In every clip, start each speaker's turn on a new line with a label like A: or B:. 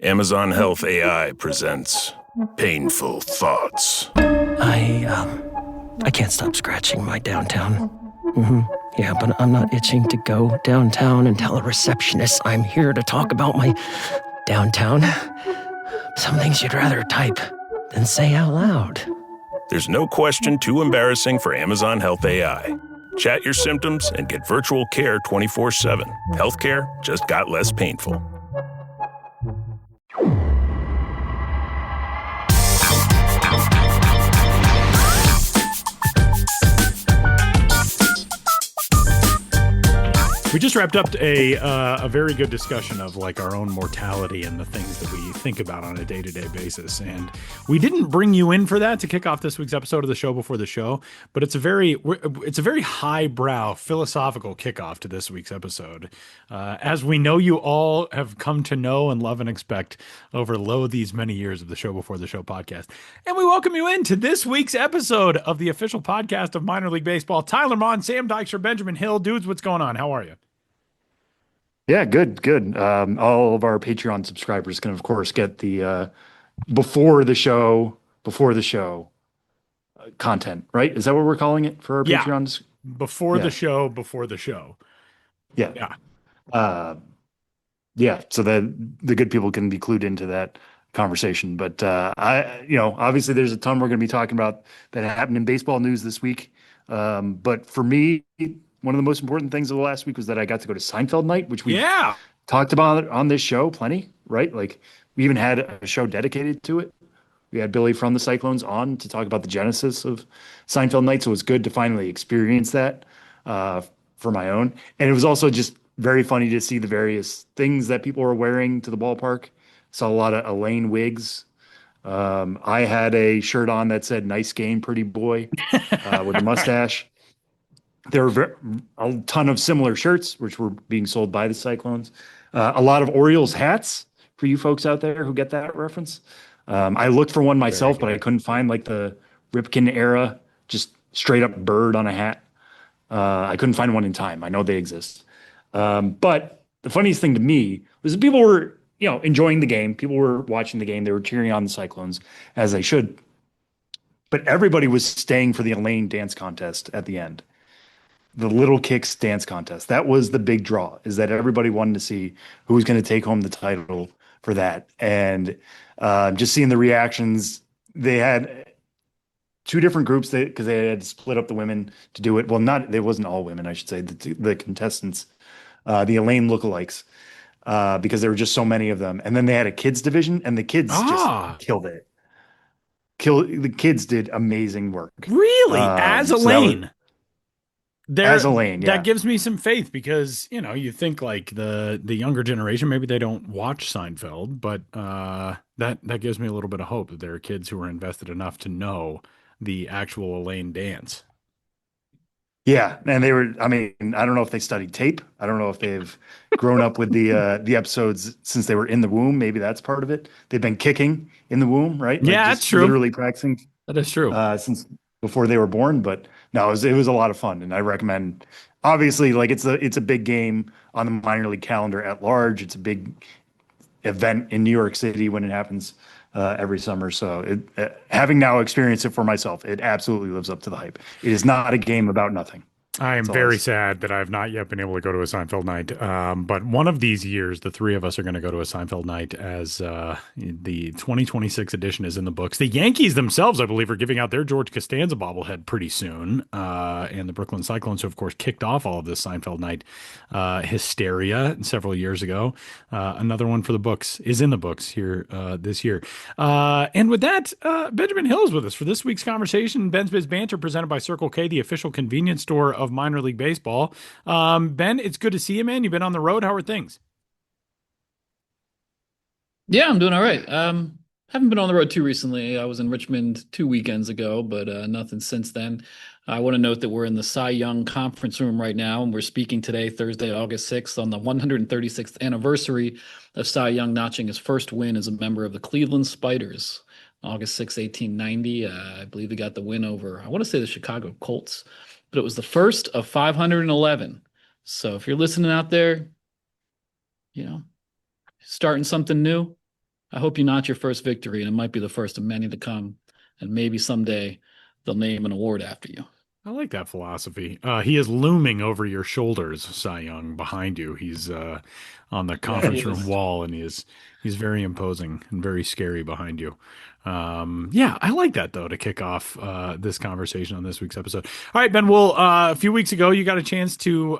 A: Amazon Health AI presents Painful Thoughts.
B: I can't stop scratching my downtown. Yeah, but I'm not itching to go downtown and tell a receptionist I'm here to talk about my downtown. Some things you'd rather type than say out loud.
A: There's no question too embarrassing for Amazon Health AI. Chat your symptoms and get virtual care 24/7. Healthcare just got less painful.
C: We just wrapped up a very good discussion of like our own mortality and the things that we think about on a day-to-day basis. And we didn't bring you in for that to kick off this week's episode of the show before the show, but it's a very highbrow philosophical kickoff to this week's episode. As we know, you all have come to know and love and expect over these many years of the show before the show podcast. And we welcome you into this week's episode of the official podcast of Minor League Baseball. Tyler Mon, Sam Dykstra, Benjamin Hill. Dudes, what's going on? How are you?
D: Yeah, good. All of our Patreon subscribers can, of course, get the before the show content, right? Is that what we're calling it for our Patreons?
C: Before the show.
D: Yeah. So that the good people can be clued into that conversation. But obviously there's a ton we're going to be talking about that happened in baseball news this week. But for me, one of the most important things of the last week was that I got to go to Seinfeld night, which we talked about on this show plenty, right? Like we even had a show dedicated to it. We had Billy from the Cyclones on to talk about the genesis of Seinfeld night. So it was good to finally experience that for my own. And it was also just very funny to see the various things that people were wearing to the ballpark. Saw a lot of Elaine wigs. I had a shirt on that said "Nice game, pretty boy," with a mustache. There were a ton of similar shirts, which were being sold by the Cyclones. A lot of Orioles hats for you folks out there who get that reference. I looked for one myself, but I couldn't find like the Ripken era, just straight up bird on a hat. I couldn't find one in time. I know they exist. But the funniest thing to me was that people were, enjoying the game. People were watching the game. They were cheering on the Cyclones, as they should. But everybody was staying for the Elaine dance contest at the end. The Little Kicks dance contest. That was the big draw, is that everybody wanted to see who was going to take home the title for that. And just seeing the reactions, they had two different groups because they had split up the women to do it. Well, it wasn't all women, I should say, the contestants, the Elaine lookalikes, because there were just so many of them. And then they had a kids division, and the kids just killed it. The kids did amazing work.
C: Really? As Elaine?
D: As Elaine, yeah.
C: That gives me some faith because, you think like the younger generation, maybe they don't watch Seinfeld, but that gives me a little bit of hope that there are kids who are invested enough to know the actual Elaine dance.
D: Yeah, and they were, I don't know if they studied tape. I don't know if they've grown up with the episodes since they were in the womb. Maybe that's part of it. They've been kicking in the womb, right?
C: Yeah, that's true.
D: Literally practicing.
C: That is true.
D: Since before they were born, but no, it was a lot of fun, and I recommend. Obviously, like it's a big game on the minor league calendar at large. It's a big event in New York City when it happens every summer. So, having now experienced it for myself, it absolutely lives up to the hype. It is not a game about nothing.
C: I am very sad that I have not yet been able to go to a Seinfeld night. But one of these years, the three of us are going to go to a Seinfeld night as the 2026 edition is in the books. The Yankees themselves, I believe, are giving out their George Costanza bobblehead pretty soon. And the Brooklyn Cyclones, who, of course, kicked off all of this Seinfeld night hysteria several years ago. Another one for the books is in the books here this year. And with that, Benjamin Hill is with us for this week's conversation. Ben's Biz Banter presented by Circle K, the official convenience store of minor league baseball. Ben, it's good to see you, man. You've been on the road. How are things?
E: Yeah, I'm doing all right. Haven't been on the road too recently. I was in Richmond 2 weekends ago, but nothing since then. I want to note that we're in the Cy Young conference room right now, and we're speaking today, Thursday, August 6th, on the 136th anniversary of Cy Young notching his first win as a member of the Cleveland Spiders. August 6, 1890. I believe he got the win over, I want to say, the Chicago Colts. But it was the first of 511. So if you're listening out there, starting something new, I hope you not your first victory, and it might be the first of many to come. And maybe someday they'll name an award after you.
C: I like that philosophy. He is looming over your shoulders, Cy Young, behind you. He's on the
E: Yeah, he
C: conference room
E: is.
C: wall, and he's very imposing and very scary behind you. Yeah, I like that though to kick off this conversation on this week's episode. All right, Ben. Well, a few weeks ago, you got a chance to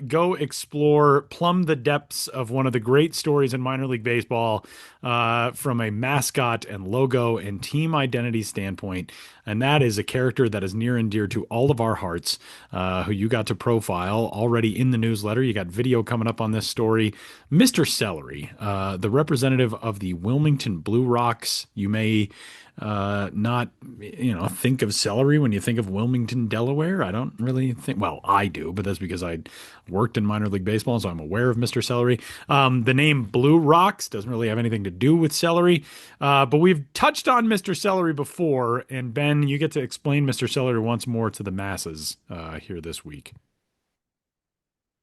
C: go explore, plumb the depths of one of the great stories in minor league baseball from a mascot and logo and team identity standpoint. And that is a character that is near and dear to all of our hearts, who you got to profile already in the newsletter. You got video coming up on this story. Mr. Celery, the representative of the Wilmington Blue Rocks. You may not, think of Celery when you think of Wilmington, Delaware. I don't really think, well, I do, but that's because I worked in minor league baseball, so I'm aware of Mr. Celery. The name Blue Rocks doesn't really have anything to do with celery, but we've touched on Mr. Celery before, and Ben, you get to explain Mr. Celery once more to the masses here this week.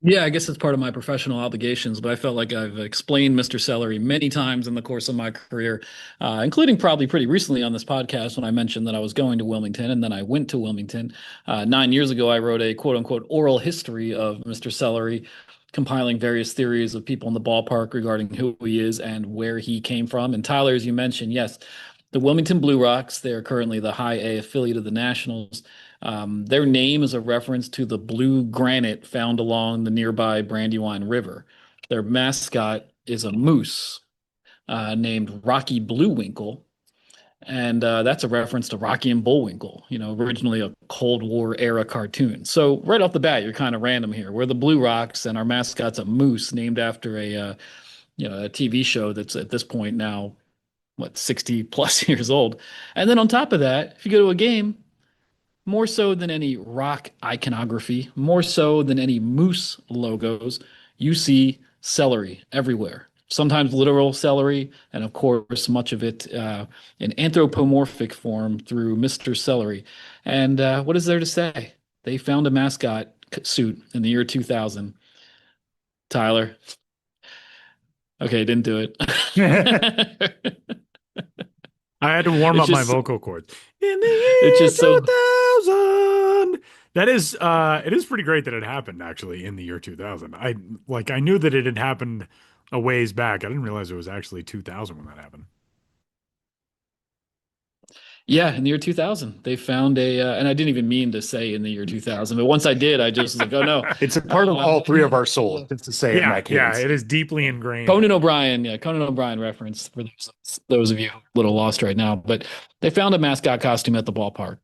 E: Yeah, I guess it's part of my professional obligations, but I felt like I've explained Mr. Celery many times in the course of my career, including probably pretty recently on this podcast when I mentioned that I was going to Wilmington and then I went to Wilmington. 9 years ago, I wrote a quote unquote oral history of Mr. Celery, compiling various theories of people in the ballpark regarding who he is and where he came from. And Tyler, as you mentioned, yes, the Wilmington Blue Rocks, they are currently the high A affiliate of the Nationals. Their name is a reference to the blue granite found along the nearby Brandywine River. Their mascot is a moose named Rocky Bluewinkle, and that's a reference to Rocky and Bullwinkle, originally a Cold War era cartoon. So right off the bat, you're kind of random here. We're the Blue Rocks, and our mascot's a moose named after a TV show that's at this point now, 60 plus years old. And then on top of that, if you go to a game, more so than any rock iconography, more so than any moose logos, you see celery everywhere. Sometimes literal celery, and of course, much of it in anthropomorphic form through Mr. Celery. And what is there to say? They found a mascot suit in the year 2000. Tyler. Okay, didn't do it.
C: I had to warm up my vocal cords. In the year 2000. That is, it is pretty great that it happened actually in the year 2000. I knew that it had happened a ways back. I didn't realize it was actually 2000 when that happened.
E: Yeah, in the year 2000, they found and I didn't even mean to say in the year 2000, but once I did, I just was like, oh no.
D: It's a part of all three of our souls, just to say it in that case.
C: Yeah, it is deeply ingrained.
E: Conan O'Brien reference for those of you a little lost right now, but they found a mascot costume at the ballpark.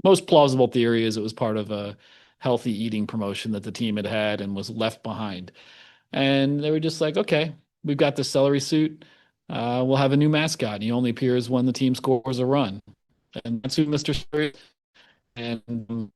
E: Most plausible theory is it was part of a healthy eating promotion that the team had and was left behind. And they were just like, okay, we've got the celery suit. We'll have a new mascot. He only appears when the team scores a run. And that's who Mr. Celery is. And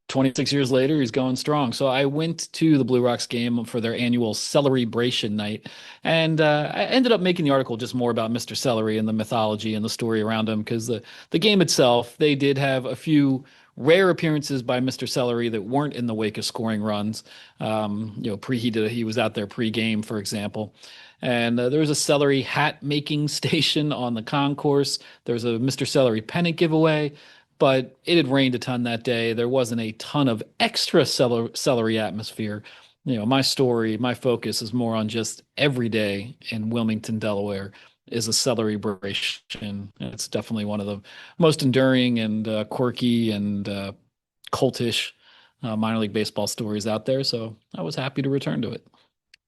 E: 26 years later, he's going strong. So I went to the Blue Rocks game for their annual Celebration night. And I ended up making the article just more about Mr. Celery and the mythology and the story around him, because the game itself, they did have a few rare appearances by Mr. Celery that weren't in the wake of scoring runs. He was out there pre-game, for example. And there was a celery hat making station on the concourse. There was a Mr. Celery pennant giveaway, but it had rained a ton that day. There wasn't a ton of extra celery atmosphere. My story, my focus is more on just every day in Wilmington, Delaware is a celebration. It's definitely one of the most enduring and quirky and cultish minor league baseball stories out there. So I was happy to return to it.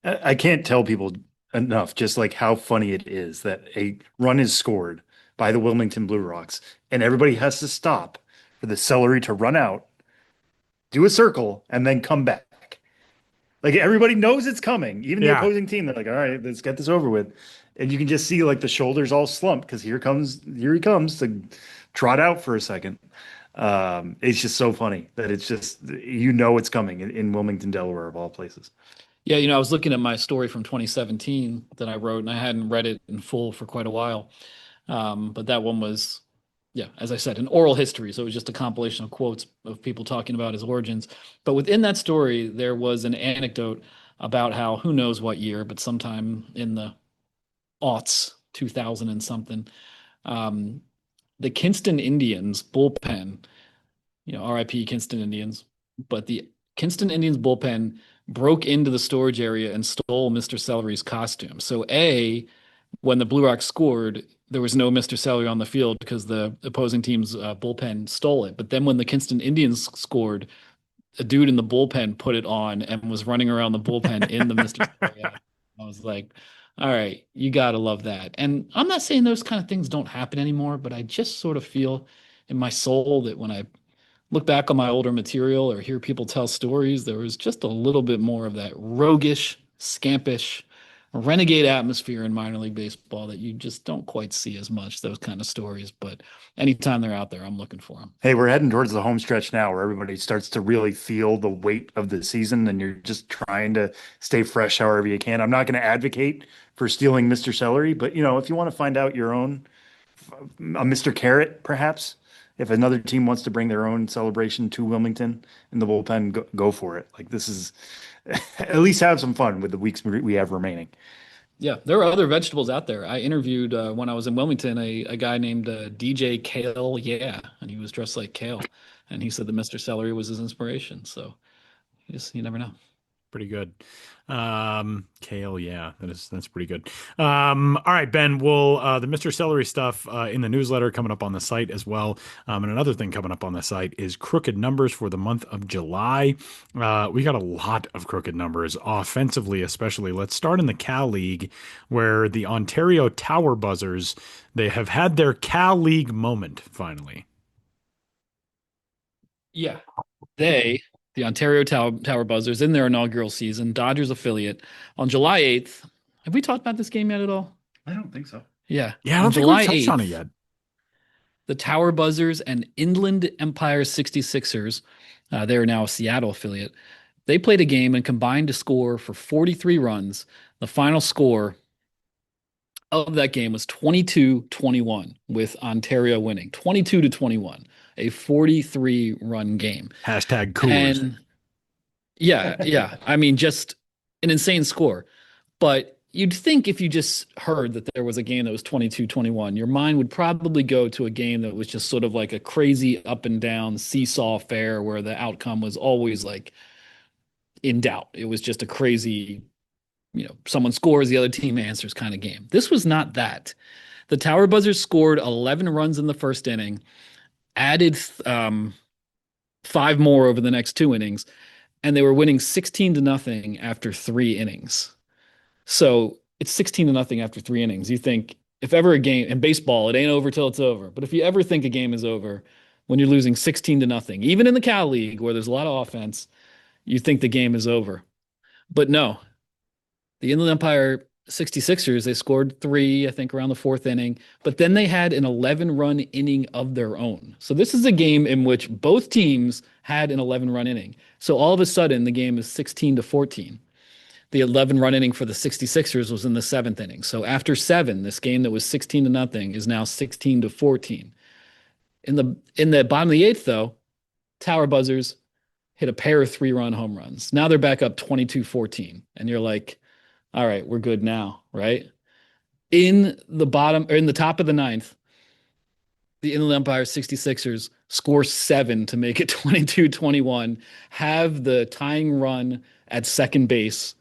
D: I can't tell people enough just like how funny it is that a run is scored by the Wilmington Blue Rocks and everybody has to stop for the celery to run out, do a circle, and then come back. Like everybody knows it's coming, even the opposing team. They're like, all right, let's get this over with. And you can just see like the shoulders all slumped because here he comes to trot out for a second. It's just so funny that it's just, it's coming in Wilmington, Delaware, of all places.
E: Yeah, I was looking at my story from 2017 that I wrote, and I hadn't read it in full for quite a while. But that one was, as I said, an oral history. So it was just a compilation of quotes of people talking about his origins. But within that story, there was an anecdote about how, who knows what year, but sometime in the aughts, 2000 and something. The Kinston Indians bullpen, RIP Kinston Indians, but the Kinston Indians bullpen broke into the storage area and stole Mr. Celery's costume. So when the Blue Rocks scored, there was no Mr. Celery on the field because the opposing team's bullpen stole it. But then when the Kinston Indians scored, a dude in the bullpen put it on and was running around the bullpen in the Mr. Celery. I was like, all right, you got to love that. And I'm not saying those kind of things don't happen anymore, but I just sort of feel in my soul that when I look back on my older material or hear people tell stories, there was just a little bit more of that roguish, scampish, renegade atmosphere in minor league baseball that you just don't quite see as much, those kind of stories. But anytime they're out there, I'm looking for them.
D: Hey, we're heading towards the home stretch now where everybody starts to really feel the weight of the season and you're just trying to stay fresh however you can. I'm not going to advocate for stealing Mr. Celery, but if you want to find out your own, a Mr. Carrot, perhaps, if another team wants to bring their own celebration to Wilmington in the bullpen, go for it. Like, this is at least have some fun with the weeks we have remaining.
E: Yeah, there are other vegetables out there. I interviewed when I was in Wilmington a guy named DJ Kale, and he was dressed like Kale, and he said that Mr. Celery was his inspiration. So you never know.
C: Pretty good. Kale, that's pretty good. All right, Ben, the Mr. Celery stuff in the newsletter coming up on the site as well. And another thing coming up on the site is crooked numbers for the month of July. We got a lot of crooked numbers offensively, especially. Let's start in the Cal League, where the Ontario Tower Buzzers, they have had their Cal League moment finally.
E: Yeah, the Ontario Tower Buzzers in their inaugural season, Dodgers affiliate, on July 8th. Have we talked about this game yet at all?
D: I don't think so.
E: Yeah.
C: Yeah, I don't think we've touched on it yet.
E: The Tower Buzzers and Inland Empire 66ers, they are now a Seattle affiliate. They played a game and combined to score for 43 runs. The final score of that game was 22-21 with Ontario winning. 22-21. A 43-run game.
C: Hashtag Coolers.
E: And yeah. I mean, just an insane score. But you'd think if you just heard that there was a game that was 22-21, your mind would probably go to a game that was just sort of like a crazy up and down seesaw affair where the outcome was always like in doubt. It was just a crazy, someone scores, the other team answers kind of game. This was not that. The Tower Buzzers scored 11 runs in the first inning, added 5 more over the next 2 innings, and they were winning 16-0 after 3 innings. So it's 16-0 after 3 innings. You think if ever a game in baseball, it ain't over till it's over. But if you ever think a game is over when you're losing 16-0, even in the Cal League where there's a lot of offense, you think the game is over. But no, the Inland Empire 66ers, they scored 3, I think, around the 4th inning, but then they had an 11-run inning of their own. So this is a game in which both teams had an 11-run inning. So all of a sudden, the game is 16-14. The 11-run inning for the 66ers was in the 7th inning. So after 7, this game that was 16-0 is now 16-14. In the bottom of the 8th, though, Tower Buzzers hit a pair of 3-run home runs. Now they're back up 22-14, and you're like, all right, we're good now, right? In the top of the 9th, the Inland Empire 66ers score 7 to make it 22-21, have the tying run at second base,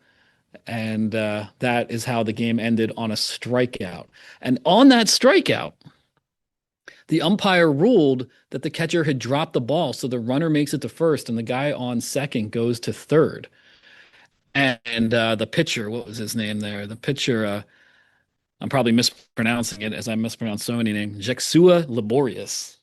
E: and that is how the game ended, on a strikeout. And on that strikeout, the umpire ruled that the catcher had dropped the ball, so the runner makes it to first, and the guy on second goes to third. And the pitcher, what was his name there? The pitcher, I'm probably mispronouncing it as I mispronounce so many names, Jexua Laborious.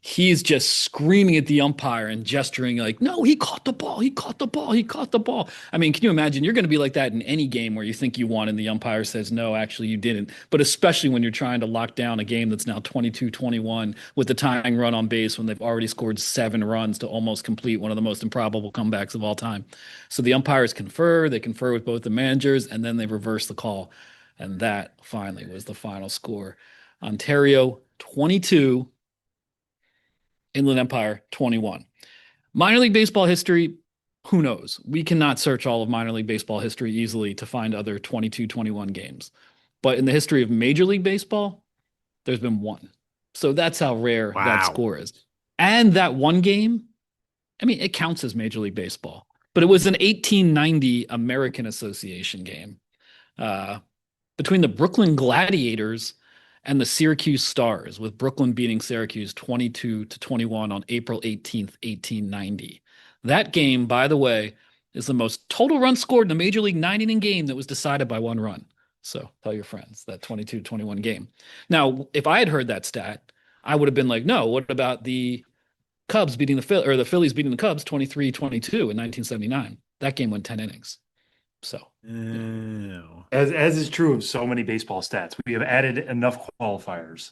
E: He's just screaming at the umpire and gesturing like, no, he caught the ball. He caught the ball. He caught the ball. I mean, can you imagine? You're going to be like that in any game where you think you won and the umpire says, no, actually you didn't. But especially when you're trying to lock down a game that's now 22-21 with the tying run on base when they've already scored 7 runs to almost complete one of the most improbable comebacks of all time. So the umpires confer. They confer with both the managers, and then they reverse the call. And that finally was the final score. Ontario 22, Inland Empire 21. Minor League Baseball history, who knows? We cannot search all of minor league baseball history easily to find other 22-21 games. But in the history of Major League Baseball, there's been one. So that's how rare that score is. And that one game, I mean, it counts as Major League Baseball, but it was an 1890 American Association game between the Brooklyn Gladiators and the Syracuse Stars, with Brooklyn beating Syracuse 22-21 on April 18th, 1890. That game, by the way, is the most total runs scored in a Major League 9-inning game that was decided by one run. So tell your friends that 22-21 game. Now, if I had heard that stat, I would have been like, no, what about the Cubs beating the Phillies beating the Cubs 23-22 in 1979? That game went 10 innings. So,
D: as is true of so many baseball stats, we have added enough qualifiers.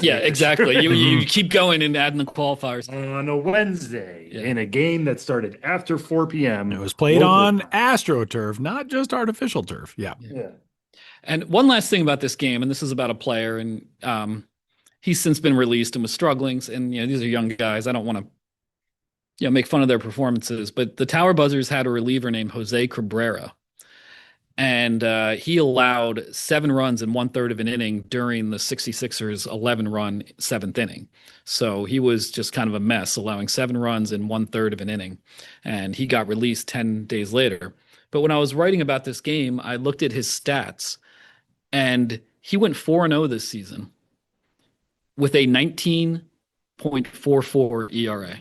E: Yeah, exactly. You keep going and adding the qualifiers.
D: On a Wednesday, in a game that started after 4 p.m.
C: It was played on AstroTurf, not just artificial turf. Yeah.
E: And one last thing about this game, and this is about a player, and he's since been released and was struggling. And these are young guys. I don't want to make fun of their performances, but the Tower Buzzers had a reliever named Jose Cabrera. And he allowed 7 runs in 1/3 of an inning during the 66ers 11-run 7th inning. So he was just kind of a mess, allowing 7 runs in 1/3 of an inning. And he got released 10 days later. But when I was writing about this game, I looked at his stats, and he went 4-0 this season with a 19.44 ERA.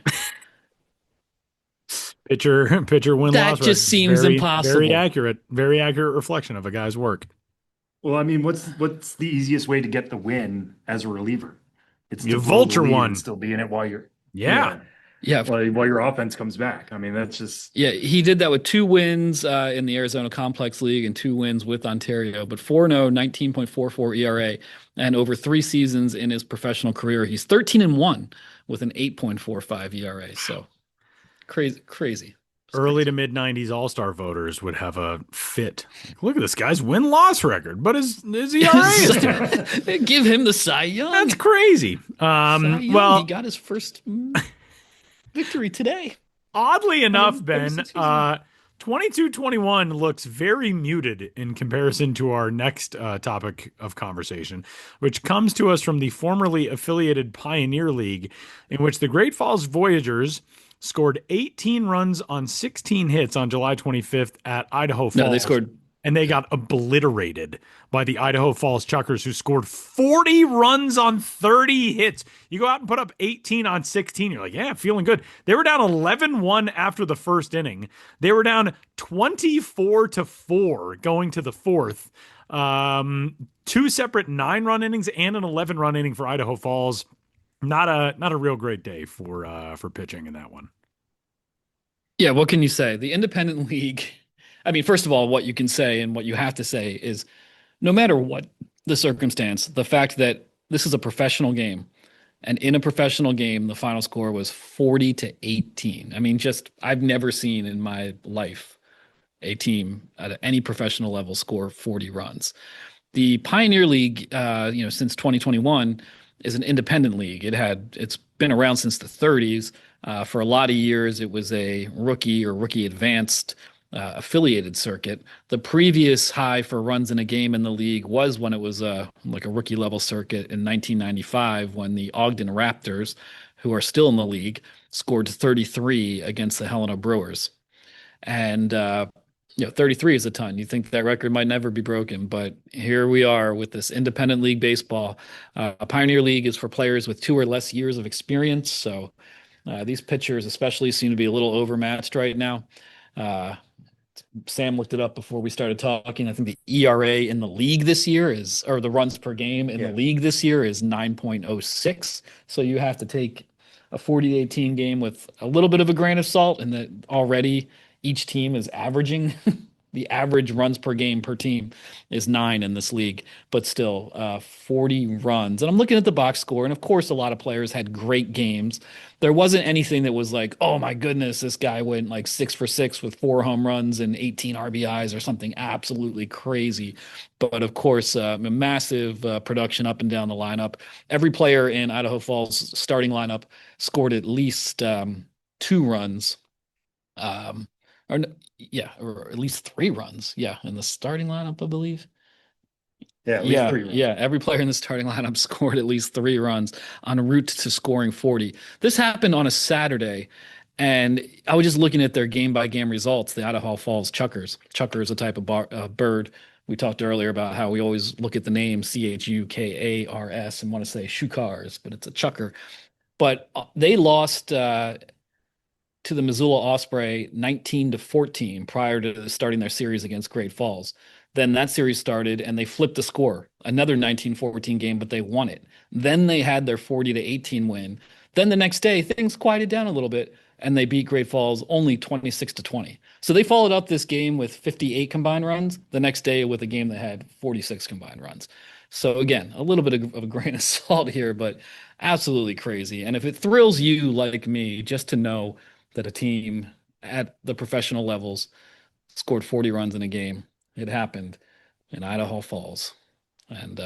C: Pitcher win-loss.
E: That just seems impossible.
C: Very accurate reflection of a guy's work.
D: Well, I mean, what's the easiest way to get the win as a reliever? It's
C: you vulture one
D: and still be in it while you're while your offense comes back. I mean, that's just
E: he did that with 2 wins in the Arizona Complex League and 2 wins with Ontario, but 4-0, 19.44 ERA, and over 3 seasons in his professional career, he's 13-1 with an 8.45 ERA. So. Crazy.
C: Early to mid 90s All-Star voters would have a fit. Look at this guy's win-loss record, but his ERA is terrible.
E: Give him the Cy Young.
C: That's crazy. Well,
E: he got his first victory today.
C: Oddly enough, Ben, 22-21 looks very muted in comparison to our next topic of conversation, which comes to us from the formerly affiliated Pioneer League, in which the Great Falls Voyagers scored 18 runs on 16 hits on July 25th at Idaho Falls.
E: No, they scored.
C: And they got obliterated by the Idaho Falls Chuckers, who scored 40 runs on 30 hits. You go out and put up 18 on 16. You're like, yeah, feeling good. They were down 11-1 after the first inning. They were down 24-4 going to the 4th. 2 separate 9-run innings and an 11-run inning for Idaho Falls. Not a real great day for pitching in that one.
E: Yeah, what can you say? The independent league, I mean, first of all, what you can say and what you have to say is no matter what the circumstance, the fact that this is a professional game, and in a professional game, the final score was 40-18. I mean, I've never seen in my life a team at any professional level score 40 runs. The Pioneer League, since 2021, is an independent league. It's been around since the 30s. For a lot of years, it was a rookie or rookie advanced affiliated circuit. The previous high for runs in a game in the league was when it was like a rookie level circuit in 1995, when the Ogden Raptors, who are still in the league, scored 33 against the Helena Brewers. And 33 is a ton. You think that record might never be broken, but here we are with this independent league baseball. A Pioneer League is for players with 2 or less years of experience. So these pitchers especially seem to be a little overmatched right now. Sam looked it up before we started talking. I think the ERA in the league this year or the runs per game in the league this year is 9.06. So you have to take a 40-18 game with a little bit of a grain of salt, and that already each team is averaging the average runs per game per team is 9 in this league, but still 40 runs. And I'm looking at the box score, and of course, a lot of players had great games. There wasn't anything that was like, oh my goodness, this guy went like 6 for 6 with 4 home runs and 18 RBIs or something absolutely crazy. But of course, a massive production up and down the lineup. Every player in Idaho Falls starting lineup scored at least 2 runs. Or at least 3 runs. Yeah, in the starting lineup, I believe.
D: Yeah, at least 3 runs.
E: Yeah. Every player in the starting lineup scored at least 3 runs en route to scoring 40. This happened on a Saturday, and I was just looking at their game by game results. The Idaho Falls Chuckers. Chucker is a type of bird. We talked earlier about how we always look at the name Chukars and want to say Shukars, but it's a chucker. But they lost to the Missoula Osprey 19-14 prior to starting their series against Great Falls. Then that series started and they flipped the score. Another 19-14 game, but they won it. Then they had their 40-18 win. Then the next day, things quieted down a little bit and they beat Great Falls only 26-20. So they followed up this game with 58 combined runs, the next day with a game that had 46 combined runs. So again, a little bit of a grain of salt here, but absolutely crazy. And if it thrills you like me just to know that a team at the professional levels scored 40 runs in a game, it happened in Idaho Falls. And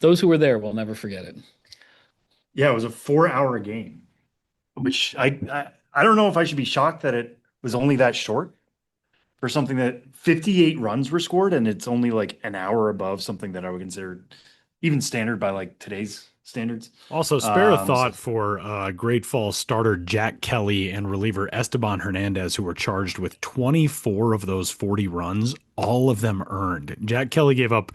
E: those who were there will never forget it.
D: Yeah, it was a 4-hour game, which I don't know if I should be shocked that it was only that short for something that 58 runs were scored, and it's only like an hour above something that I would consider even standard by like today's standards.
C: Also, spare a thought for Great Falls starter Jack Kelly and reliever Esteban Hernandez, who were charged with 24 of those 40 runs, all of them earned. Jack Kelly gave up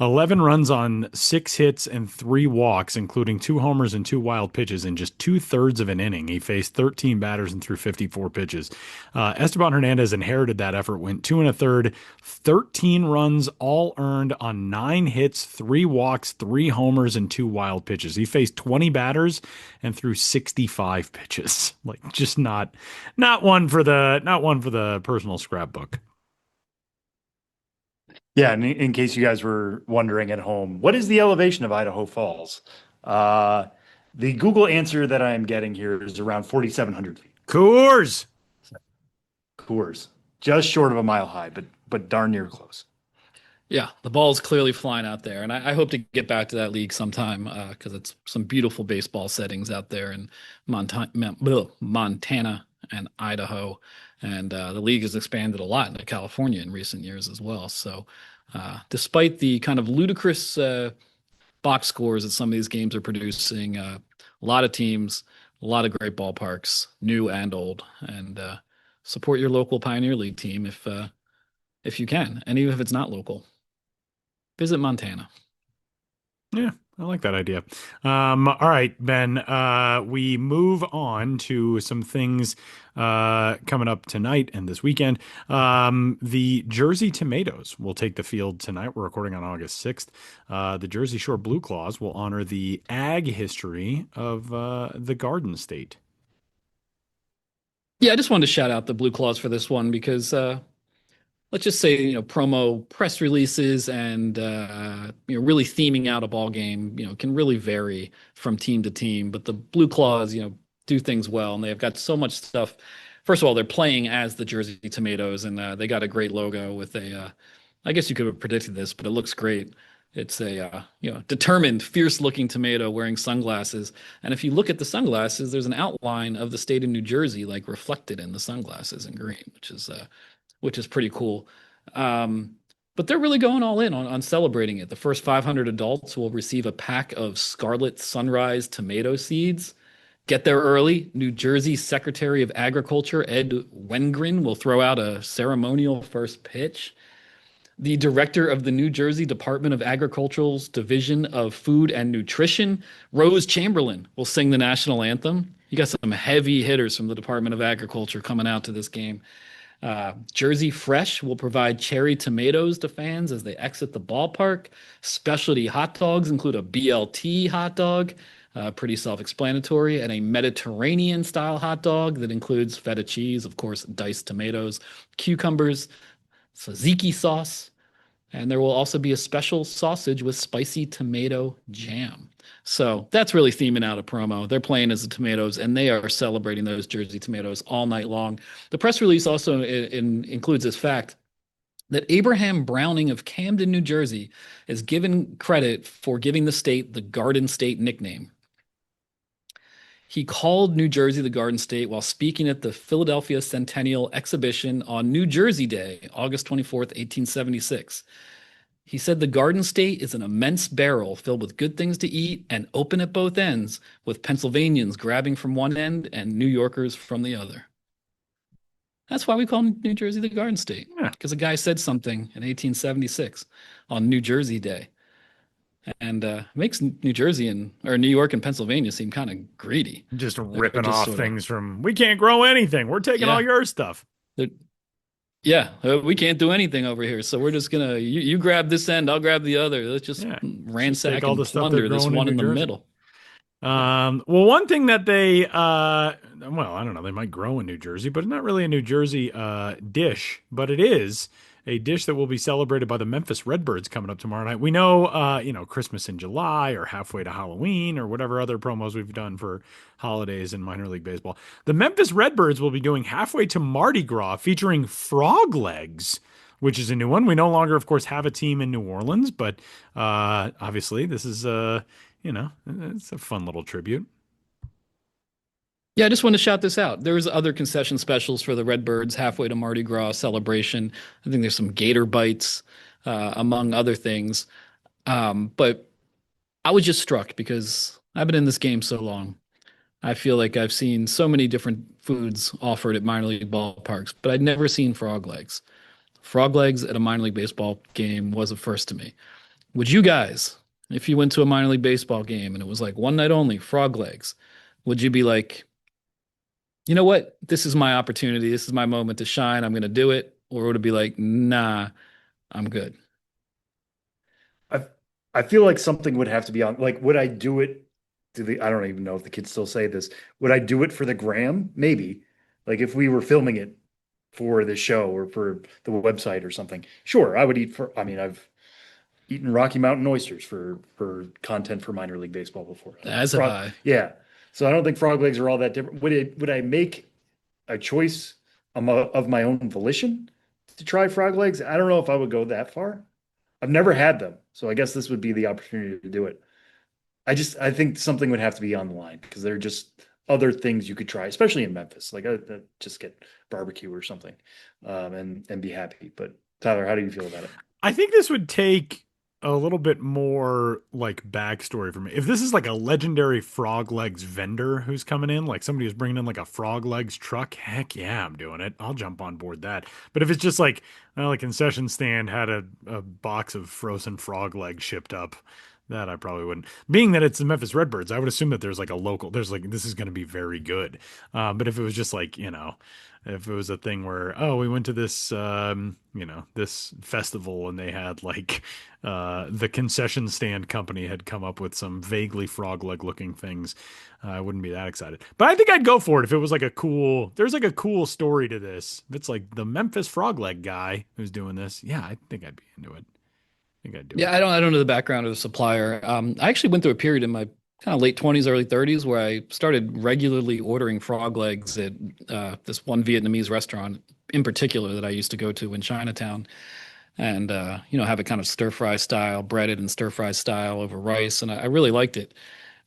C: 11 runs on 6 hits and 3 walks, including 2 homers and 2 wild pitches in just 2/3 of an inning. He faced 13 batters and threw 54 pitches. Esteban Hernandez inherited that effort, went 2 1/3, 13 runs, all earned on 9 hits, 3 walks, 3 homers, and 2 wild pitches. He faced 20 batters and threw 65 pitches. Like, just not one for the personal scrapbook.
D: Yeah, and in case you guys were wondering at home, what is the elevation of Idaho Falls? The Google answer that I am getting here is around 4,700 feet.
C: Coors,
D: Just short of a mile high, but darn near close.
E: Yeah, the ball's clearly flying out there. And I hope to get back to that league sometime because it's some beautiful baseball settings out there in Montana and Idaho. And the league has expanded a lot into California in recent years as well. So despite the kind of ludicrous box scores that some of these games are producing, a lot of teams, a lot of great ballparks, new and old. And support your local Pioneer League team if you can. And even if it's not local, visit Montana.
C: Yeah, I like that idea. All right, Ben, we move on to some things coming up tonight and this weekend. The Jersey Tomatoes will take the field tonight. We're recording on August 6th. The Jersey Shore Blue Claws will honor the ag history of the Garden State.
E: Yeah, I just wanted to shout out the Blue Claws for this one because let's just say, promo press releases and, really theming out a ball game, can really vary from team to team. But the Blue Claws, do things well, and they've got so much stuff. First of all, they're playing as the Jersey Tomatoes, and they got a great logo with I guess you could have predicted this, but it looks great. It's a, determined, fierce-looking tomato wearing sunglasses. And if you look at the sunglasses, there's an outline of the state of New Jersey, like reflected in the sunglasses in green, which is pretty cool. But they're really going all in on celebrating it. The first 500 adults will receive a pack of Scarlet Sunrise tomato seeds. Get there early. New Jersey Secretary of Agriculture Ed Wengren will throw out a ceremonial first pitch. The director of the New Jersey Department of Agriculture's Division of Food and Nutrition, Rose Chamberlain, will sing the national anthem. You got some heavy hitters from the Department of Agriculture coming out to this game. Jersey Fresh will provide cherry tomatoes to fans as they exit the ballpark. Specialty hot dogs include a BLT hot dog, pretty self-explanatory, and a Mediterranean-style hot dog that includes feta cheese, of course, diced tomatoes, cucumbers, tzatziki sauce, and there will also be a special sausage with spicy tomato jam. So that's really theming out a promo. They're playing as the Tomatoes, and they are celebrating those Jersey Tomatoes all night long. The press release also includes this fact that Abraham Browning of Camden, New Jersey, is given credit for giving the state the Garden State nickname. He called New Jersey the Garden State while speaking at the Philadelphia Centennial Exhibition on New Jersey Day, August 24th, 1876. He said the Garden State is an immense barrel filled with good things to eat and open at both ends, with Pennsylvanians grabbing from one end and New Yorkers from the other. That's why we call New Jersey the Garden State,
C: Yeah.
E: because a guy said something in 1876 on New Jersey Day, and makes New Jersey or New York and Pennsylvania seem kind of greedy.
C: Just
E: They're
C: ripping
E: just
C: off
E: sorta-
C: things from, we can't grow anything. We're taking all your stuff.
E: they're- yeah, we can't do anything over here, so we're just gonna you grab this end, I'll grab the other. Let's just ransack
C: take all
E: and
C: the stuff they're
E: plunder this
C: growing in
E: one in
C: New
E: the
C: Jersey.
E: middle.
C: Well, one thing that they, well, I don't know, they might grow in New Jersey, but it's not really a New Jersey dish, but it is a dish that will be celebrated by the Memphis Redbirds coming up tomorrow night. We know, Christmas in July or halfway to Halloween or whatever other promos we've done for holidays in minor league baseball. The Memphis Redbirds will be doing halfway to Mardi Gras featuring frog legs, which is a new one. We no longer, of course, have a team in New Orleans, but obviously this is it's a fun little tribute.
E: Yeah, I just want to shout this out. There's other concession specials for the Redbirds halfway to Mardi Gras celebration. I think there's some gator bites, among other things. But I was just struck because I've been in this game so long. I feel like I've seen so many different foods offered at minor league ballparks, but I'd never seen frog legs. Frog legs at a minor league baseball game was a first to me. Would you guys, if you went to a minor league baseball game and it was like one night only, frog legs, would you be like, you know what? This is my opportunity. This is my moment to shine. I'm going to do it. Or would it be like, nah, I'm good?
D: I feel like something would have to be on. Like, would I do it? I don't even know if the kids still say this. Would I do it for the gram? Maybe. Like if we were filming it for the show or for the website or something. Sure, I would eat I've eaten Rocky Mountain oysters for content for minor league baseball before.
E: As have I.
D: Yeah. So I don't think frog legs are all that different. Would I make a choice of my own volition to try frog legs? I don't know if I would go that far. I've never had them, so I guess this would be the opportunity to do it. I think something would have to be on the line because there are just other things you could try, especially in Memphis. Like just get barbecue or something, and be happy. But Tyler, how do you feel about it?
C: I think this would take a little bit more like backstory for me. If this is like a legendary frog legs vendor who's coming in, like somebody who's bringing in like a frog legs truck, heck yeah, I'm doing it. I'll jump on board that. But if it's just like, well, a concession stand had a box of frozen frog legs shipped up, that I probably wouldn't. Being that it's the Memphis Redbirds, I would assume that there's like this is going to be very good. But if it was just like, if it was a thing where, oh, we went to this, this festival and they had like, the concession stand company had come up with some vaguely frog leg looking things, I wouldn't be that excited. But I think I'd go for it if it was like there's like a cool story to this. If it's like the Memphis frog leg guy who's doing this, yeah, I think I'd be into it. I think I'd do it.
E: Yeah, I don't know the background of the supplier. I actually went through a period in my kind of late 20s, early 30s where I started regularly ordering frog legs at this one Vietnamese restaurant in particular that I used to go to in Chinatown, and have it kind of stir fry style, breaded and stir fry style over rice, and I really liked it.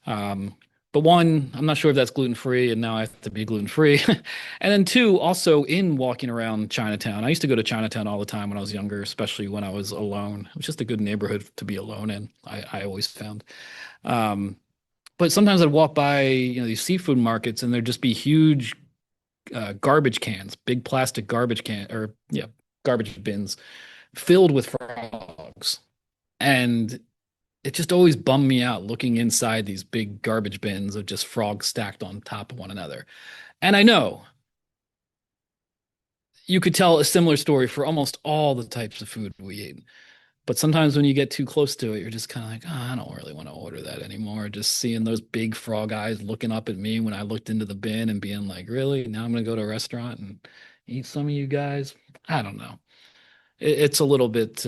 E: But one, I'm not sure if that's gluten free, and now I have to be gluten free. And then two, also in walking around Chinatown, I used to go to Chinatown all the time when I was younger, especially when I was alone. It was just a good neighborhood to be alone in. I always found. But sometimes I'd walk by, these seafood markets, and there'd just be huge garbage cans, big plastic garbage garbage bins filled with frogs, and it just always bummed me out looking inside these big garbage bins of just frogs stacked on top of one another. And I know you could tell a similar story for almost all the types of food we eat. But sometimes when you get too close to it, you're just kind of like, oh, I don't really want to order that anymore. Just seeing those big frog eyes looking up at me when I looked into the bin and being like, really? Now I'm going to go to a restaurant and eat some of you guys? I don't know. It's a little bit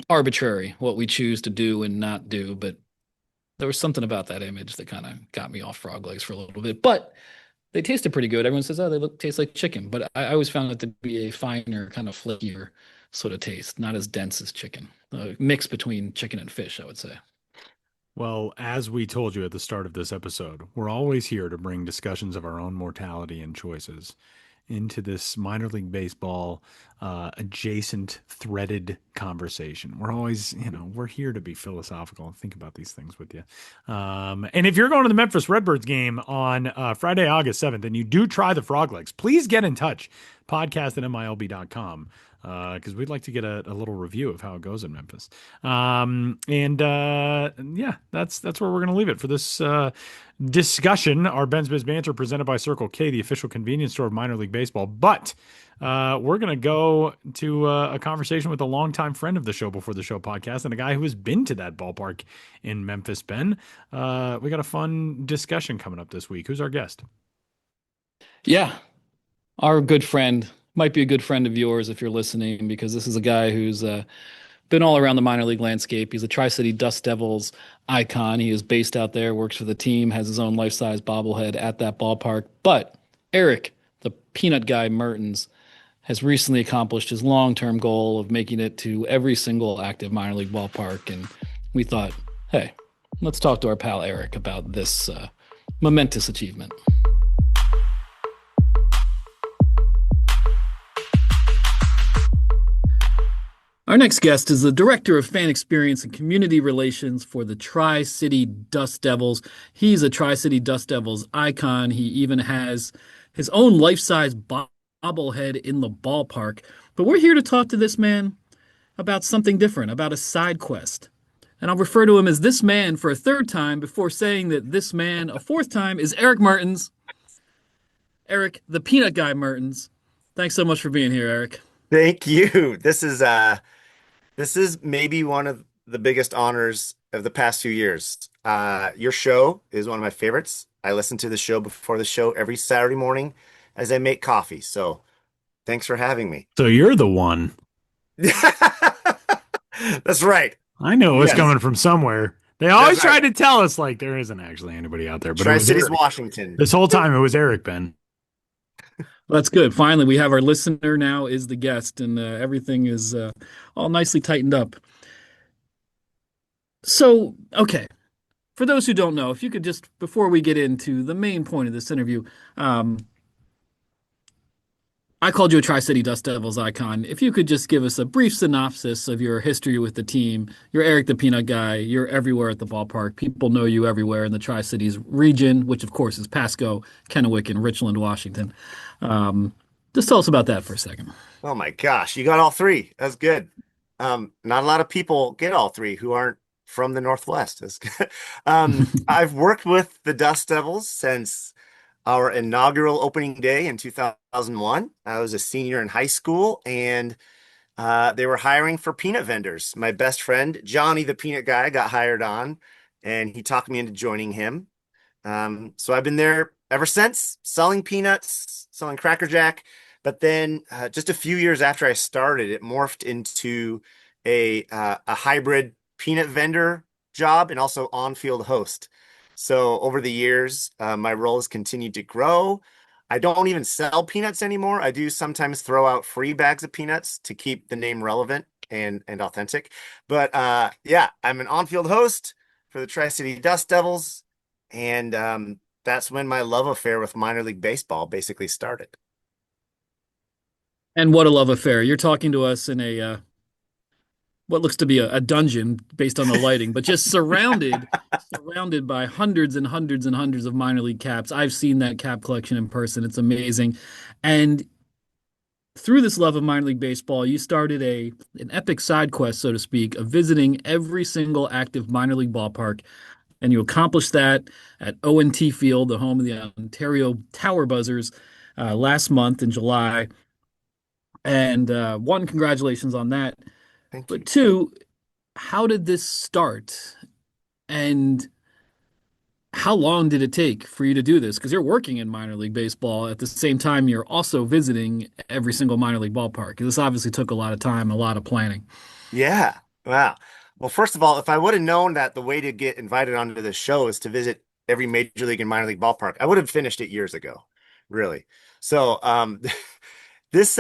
E: arbitrary what we choose to do and not do, but there was something about that image that kind of got me off frog legs for a little bit. But they tasted pretty good. Everyone says, oh, they taste like chicken. But I always found it to be a finer, kind of flakier sort of taste, not as dense as chicken. A mix between chicken and fish, I would say.
C: Well, as we told you at the start of this episode, we're always here to bring discussions of our own mortality and choices. into this minor league baseball adjacent threaded conversation. We're always, we're here to be philosophical and think about these things with you. And if you're going to the Memphis Redbirds game on Friday, August 7th, and you do try the frog legs, please get in touch, podcast@milb.com. Because we'd like to get a little review of how it goes in Memphis. Yeah, that's where we're going to leave it for this discussion. Our Ben's Biz Banter presented by Circle K, the official convenience store of minor league baseball. But we're going to go to a conversation with a longtime friend of the Show Before the Show podcast and a guy who has been to that ballpark in Memphis, Ben. We got a fun discussion coming up this week. Who's our guest?
E: Yeah, our good friend. Might be a good friend of yours if you're listening, because this is a guy who's been all around the minor league landscape. He's a Tri-City Dust Devils icon. He is based out there, works for the team, has his own life-size bobblehead at that ballpark. But Erik, the Peanut Guy Mertens, has recently accomplished his long-term goal of making it to every single active minor league ballpark. And we thought, hey, let's talk to our pal Erik about this momentous achievement. Our next guest is the Director of Fan Experience and Community Relations for the Tri-City Dust Devils. He's a Tri-City Dust Devils icon. He even has his own life-size bobblehead in the ballpark. But we're here to talk to this man about something different, about a side quest. And I'll refer to him as this man for a third time before saying that this man a fourth time is Erik Mertens. Erik the Peanut Guy Mertens. Thanks so much for being here, Erik.
F: Thank you. This is maybe one of the biggest honors of the past few years. Your show is one of my favorites. I listen to the show before the show every Saturday morning as I make coffee. So thanks for having me.
C: So you're the one.
F: That's right.
C: I know it's coming from somewhere. They always tried to tell us like there isn't actually anybody out there. But
F: Tri-Cities, Washington.
C: This whole time it was Erik, Ben.
E: Well, that's good. Finally, we have our listener now is the guest, and everything is all nicely tightened up. So, okay, for those who don't know, if you could just, before we get into the main point of this interview, I called you a Tri-City Dust Devils icon. If you could just give us a brief synopsis of your history with the team. You're Erik the Peanut Guy. You're everywhere at the ballpark. People know you everywhere in the Tri-Cities region, which, of course, is Pasco, Kennewick, and Richland, Washington. Just tell us about that for a second.
F: Oh, my gosh. You got all three. That's good. Not a lot of people get all three who aren't from the Northwest. That's good. I've worked with the Dust Devils since our inaugural opening day in 2001. I was a senior in high school, and they were hiring for peanut vendors. My best friend, Johnny the Peanut Guy, got hired on, and he talked me into joining him. So I've been there ever since, selling peanuts, selling Cracker Jack. But then just a few years after I started, it morphed into a hybrid peanut vendor job and also on-field host. So over the years, my role has continued to grow. I don't even sell peanuts anymore. I do sometimes throw out free bags of peanuts to keep the name relevant and authentic. But yeah, I'm an on-field host for the Tri-City Dust Devils. And that's when my love affair with minor league baseball basically started.
E: And what a love affair. You're talking to us in a what looks to be a dungeon based on the lighting, but just surrounded by hundreds and hundreds and hundreds of minor league caps. I've seen that cap collection in person. It's amazing. And through this love of minor league baseball, you started an epic side quest, so to speak, of visiting every single active minor league ballpark. And you accomplished that at O&T Field, the home of the Ontario Tower Buzzers, last month in July. And one, congratulations on that.
F: Thank you.
E: But two, how did this start? And how long did it take for you to do this? Because you're working in minor league baseball at the same time you're also visiting every single minor league ballpark. This obviously took a lot of time, a lot of planning.
F: Yeah. Wow. Well, first of all, if I would have known that the way to get invited onto the show is to visit every major league and minor league ballpark, I would have finished it years ago, really. So this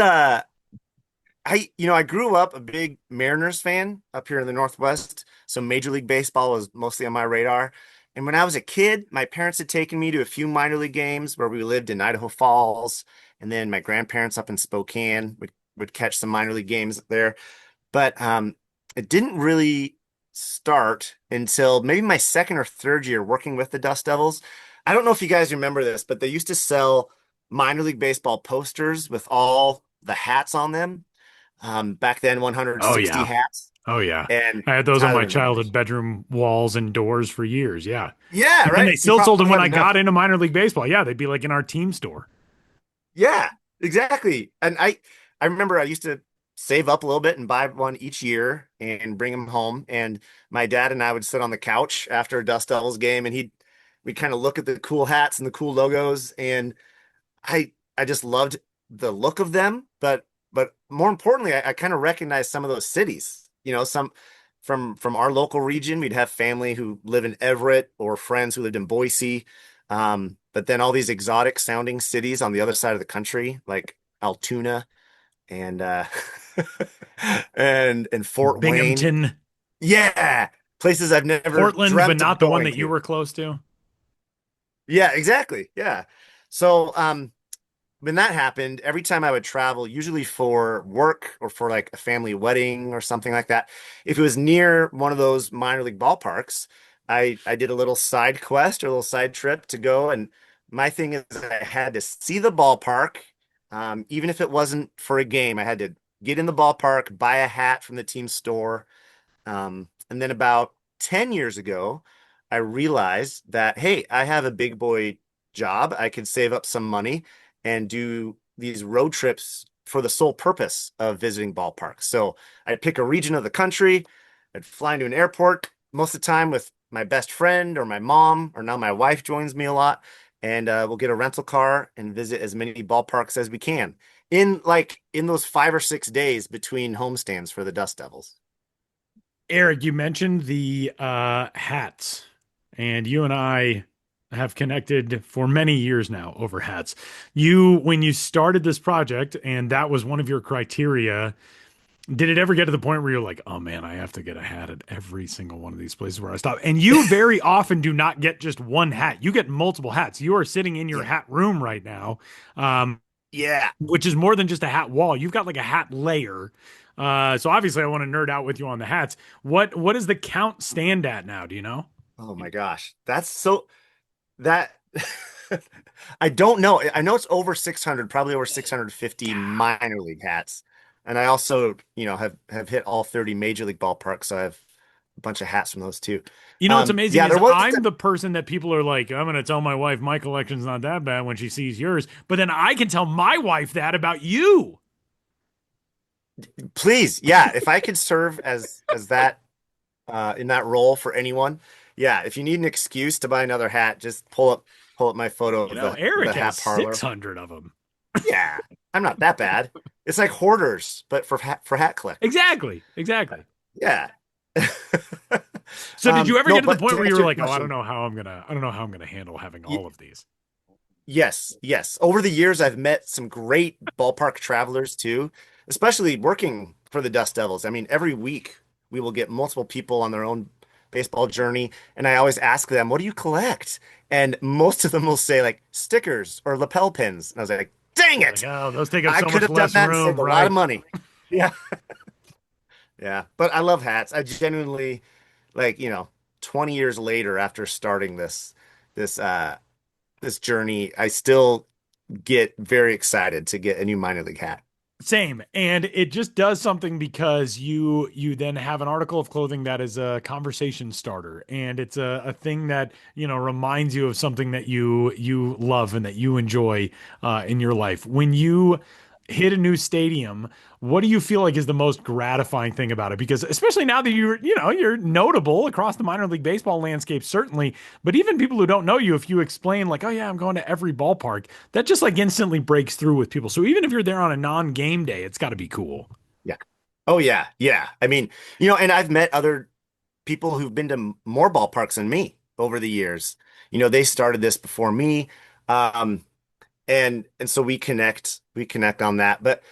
F: I grew up a big Mariners fan up here in the Northwest. So Major League Baseball was mostly on my radar. And when I was a kid, my parents had taken me to a few minor league games where we lived in Idaho Falls. and then my grandparents up in Spokane would catch some minor league games there. But it didn't really start until maybe my second or third year working with the Dust Devils. I don't know if you guys remember this, but they used to sell minor league baseball posters with all the hats on them. Back then,
C: Oh
F: 160
C: yeah.
F: hats.
C: Oh yeah.
F: And
C: I had those on
F: Tyler
C: my
F: remembers.
C: childhood bedroom walls and doors for years. Yeah.
F: Yeah,
C: And then
F: right.
C: they
F: You
C: still sold them
F: probably
C: when
F: have
C: I
F: enough.
C: got into minor league baseball. Yeah, they'd be like in our team store.
F: Yeah, exactly. And I remember I used to save up a little bit and buy one each year and bring them home. And my dad and I would sit on the couch after a Dust Devils game, and we'd kind of look at the cool hats and the cool logos, and I just loved the look of them. But more importantly, I kind of recognized some of those cities. Some from our local region. We'd have family who live in Everett or friends who lived in Boise. But then all these exotic sounding cities on the other side of the country, like Altoona and and Fort Wayne.
C: Binghamton,
F: Yeah, places I've never
C: Portland, but
F: dreamt of
C: not the one
F: going
C: that you
F: to.
C: were close to.
F: Yeah, exactly. Yeah. So when that happened, every time I would travel, usually for work or for like a family wedding or something like that, if it was near one of those minor league ballparks, I did a little side quest or a little side trip to go. And my thing is I had to see the ballpark, even if it wasn't for a game. I had to get in the ballpark, buy a hat from the team store. And then about 10 years ago, I realized that, hey, I have a big boy job. I could save up some money and do these road trips for the sole purpose of visiting ballparks. So I'd pick a region of the country, I'd fly into an airport most of the time with my best friend or my mom, or now my wife joins me a lot, and we'll get a rental car and visit as many ballparks as we can in those 5 or 6 days between homestands for the Dust Devils.
C: Erik, you mentioned the hats, and you and I have connected for many years now over hats. When you started this project, and that was one of your criteria, did it ever get to the point where you're like, oh man, I have to get a hat at every single one of these places where I stop? And you very often do not get just one hat. You get multiple hats. You are sitting in your
F: Yeah.
C: hat room right now,
F: Yeah.
C: which is more than just a hat wall. You've got like a hat layer. So obviously I want to nerd out with you on the hats. What does the count stand at now? Do you know?
F: Oh my gosh. That I don't know. I know it's over 600, probably over 650 minor league hats. And I also, have hit all 30 major league ballparks, so I have a bunch of hats from those too.
C: You know what's amazing
F: Yeah,
C: is
F: there was
C: I'm the person that people are like, I'm going to tell my wife my collection's not that bad when she sees yours, but then I can tell my wife that about you.
F: please, yeah, if I could serve as that in that role for anyone, yeah, if you need an excuse to buy another hat, just pull up my photo
C: You
F: of
C: know,
F: the
C: Erik has
F: hat parlor.
C: 600 of them.
F: Yeah, I'm not that bad. It's like hoarders, but for hat collectors.
C: Exactly. Exactly.
F: Yeah.
C: So did you ever
F: No,
C: get to the
F: but
C: point
F: to
C: where you
F: answer
C: were
F: your
C: like, oh,
F: question,
C: I don't know how I'm gonna handle having all of these.
F: yes, yes. Over the years, I've met some great ballpark travelers too, especially working for the Dust Devils. I mean, every week we will get multiple people on their own baseball journey, and I always ask them, "What do you collect?" And most of them will say like stickers or lapel pins. And I was like, "Dang
C: You're like,
F: it!
C: oh, those take up
F: I
C: so
F: could
C: much
F: have done
C: less
F: that and saved
C: room,
F: a lot of
C: right?
F: money." Yeah, yeah. But I love hats. I genuinely like, 20 years later after starting this this journey, I still get very excited to get a new minor league hat.
C: Same. And it just does something because you then have an article of clothing that is a conversation starter. And it's a thing that, reminds you of something that you love and that you enjoy in your life. When you hit a new stadium, what do you feel like is the most gratifying thing about it? Because especially now that you're notable across the minor league baseball landscape, certainly, but even people who don't know you, if you explain like, oh yeah, I'm going to every ballpark, that just like instantly breaks through with people. So even if you're there on a non-game day, it's got to be cool.
F: Yeah. Oh yeah, yeah. I mean, and I've met other people who've been to more ballparks than me over the years. They started this before me. Um, and so we connect on that.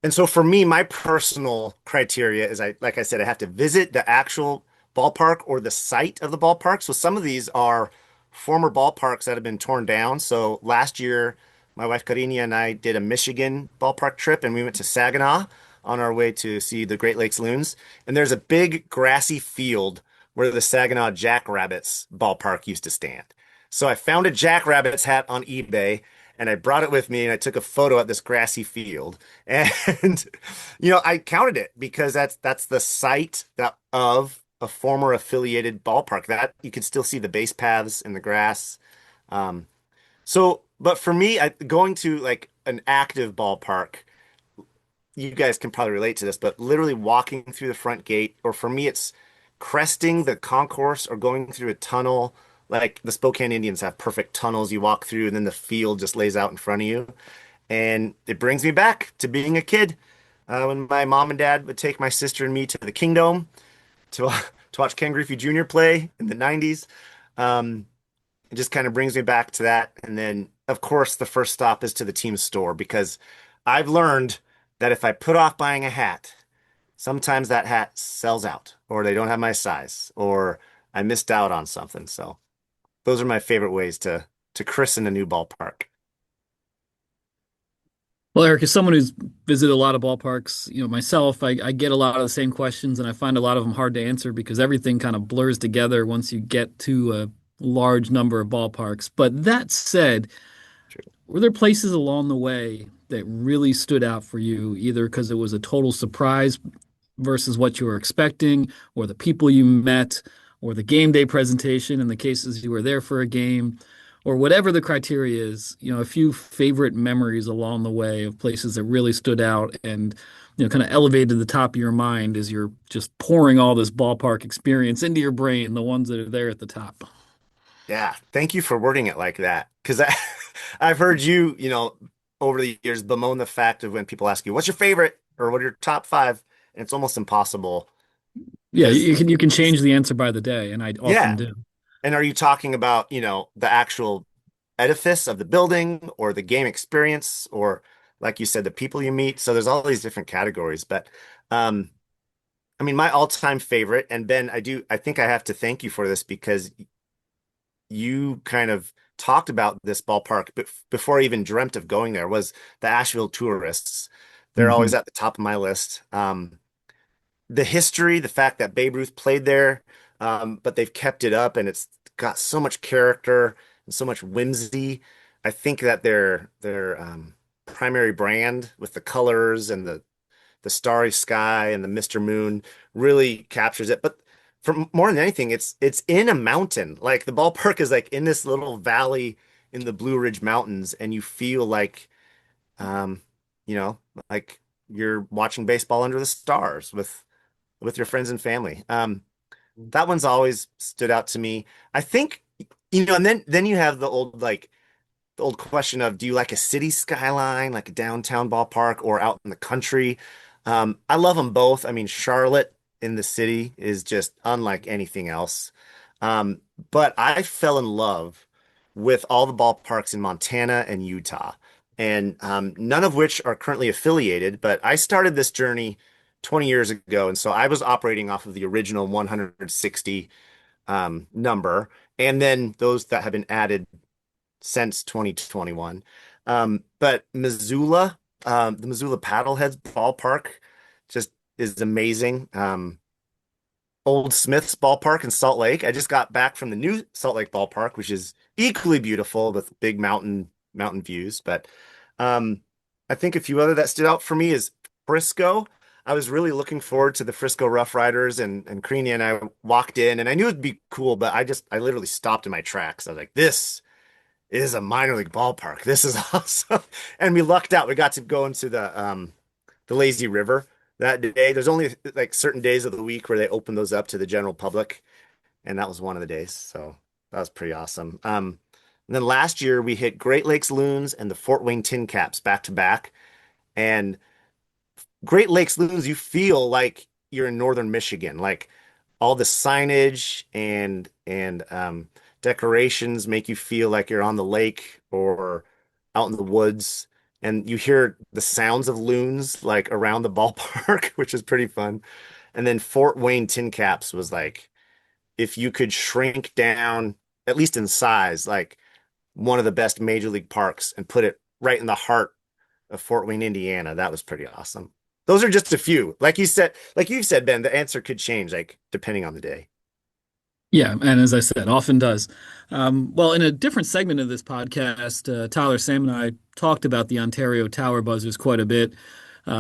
F: And so for me, my personal criteria is like I said, I have to visit the actual ballpark or the site of the ballpark. So some of these are former ballparks that have been torn down. So last year, My wife Karina and I did a Michigan ballpark trip, and we went to Saginaw on our way to see the Great Lakes Loons. And there's a big grassy field where the Saginaw Jackrabbits ballpark used to stand. So I found a Jackrabbits hat on eBay and I brought it with me and I took a photo at this grassy field. And I counted it because that's the site of a former affiliated ballpark. That you can still see the base paths in the grass. Um, but for me, going to like an active ballpark, you guys can probably relate to this, but literally walking through the front gate, or for me, it's cresting the concourse or going through a tunnel. Like the Spokane Indians have perfect tunnels you walk through, and then the field just lays out in front of you. And it brings me back to being a kid when my mom and dad would take my sister and me to the Kingdome to, to watch Ken Griffey Jr. play in the 90s. Um, it just kind of brings me back to that. And then, of course, the first stop is to the team store because I've learned that if I put off buying a hat, sometimes that hat sells out or they don't have my size or I missed out on something. So those are my favorite ways to christen a new ballpark.
E: Well, Eric, as someone who's visited a lot of ballparks, myself, I get a lot of the same questions and I find a lot of them hard to answer because everything kind of blurs together once you get to a large number of ballparks. But that said, were there places along the way that really stood out for you, either because it was a total surprise versus what you were expecting, or the people you met, or the game day presentation in the cases you were there for a game, or whatever the criteria is, a few favorite memories along the way of places that really stood out and, kind of elevated the top of your mind as you're just pouring all this ballpark experience into your brain, the ones that are there at the top.
F: Yeah, thank you for wording it like that. Because I've heard you, over the years bemoan the fact of when people ask you, what's your favorite or what are your top five? And it's almost impossible
E: Yeah,
F: because,
E: you can change the answer by the day, and I often
F: yeah.
E: do.
F: And are you talking about, the actual edifice of the building or the game experience or, like you said, the people you meet? So there's all these different categories. But, um, I mean, my all-time favorite, and Ben, I think I have to thank you for this because you kind of talked about this ballpark before I even dreamt of going there was the Asheville Tourists. They're always
E: Mhm.
F: at the top of my list. The history, the fact that Babe Ruth played there, but they've kept it up and it's got so much character and so much whimsy. I think that their primary brand with the colors and the starry sky and the Mr. Moon really captures it. But for more than anything, it's in a mountain. Like the ballpark is like in this little valley in the Blue Ridge Mountains, and you feel um, you know, like you're watching baseball under the stars with your friends and family. That one's always stood out to me. I think, and then you have the old question of do you like a city skyline, like a downtown ballpark, or out in the country? I love them both. I mean, Charlotte in the city is just unlike anything else. Um, but I fell in love with all the ballparks in Montana and Utah, and none of which are currently affiliated. But I started this journey 20 years ago, and so I was operating off of the original 160 number, and then those that have been added since 2021. But Missoula, the Missoula Paddleheads ballpark just is amazing. Old Smith's ballpark in Salt Lake. I just got back from the new Salt Lake ballpark, which is equally beautiful with big mountain views. But um, I think a few other that stood out for me is Frisco. I was really looking forward to the Frisco Rough Riders and Creaney and I walked in and I knew it'd be cool, but I literally stopped in my tracks. I was like, this is a minor league ballpark. This is awesome. And we lucked out. We got to go into the lazy river that day. There's only like certain days of the week where they open those up to the general public, and that was one of the days. So that was pretty awesome. And then last year we hit Great Lakes Loons and the Fort Wayne Tin Caps back to back. And Great Lakes Loons, you feel like you're in northern Michigan. Like all the signage and decorations make you feel like you're on the lake or out in the woods. And you hear the sounds of loons like around the ballpark, which is pretty fun. And then Fort Wayne Tin Caps was like, if you could shrink down, at least in size, like one of the best major league parks and put it right in the heart of Fort Wayne, Indiana. That was pretty awesome. Those are just a few. Like you said, Ben, the answer could change like depending on the day.
E: Yeah, and as I said, often does. Well, in a different segment of this podcast, Tyler, Sam, and I talked about the Ontario Tower Buzzers quite a bit,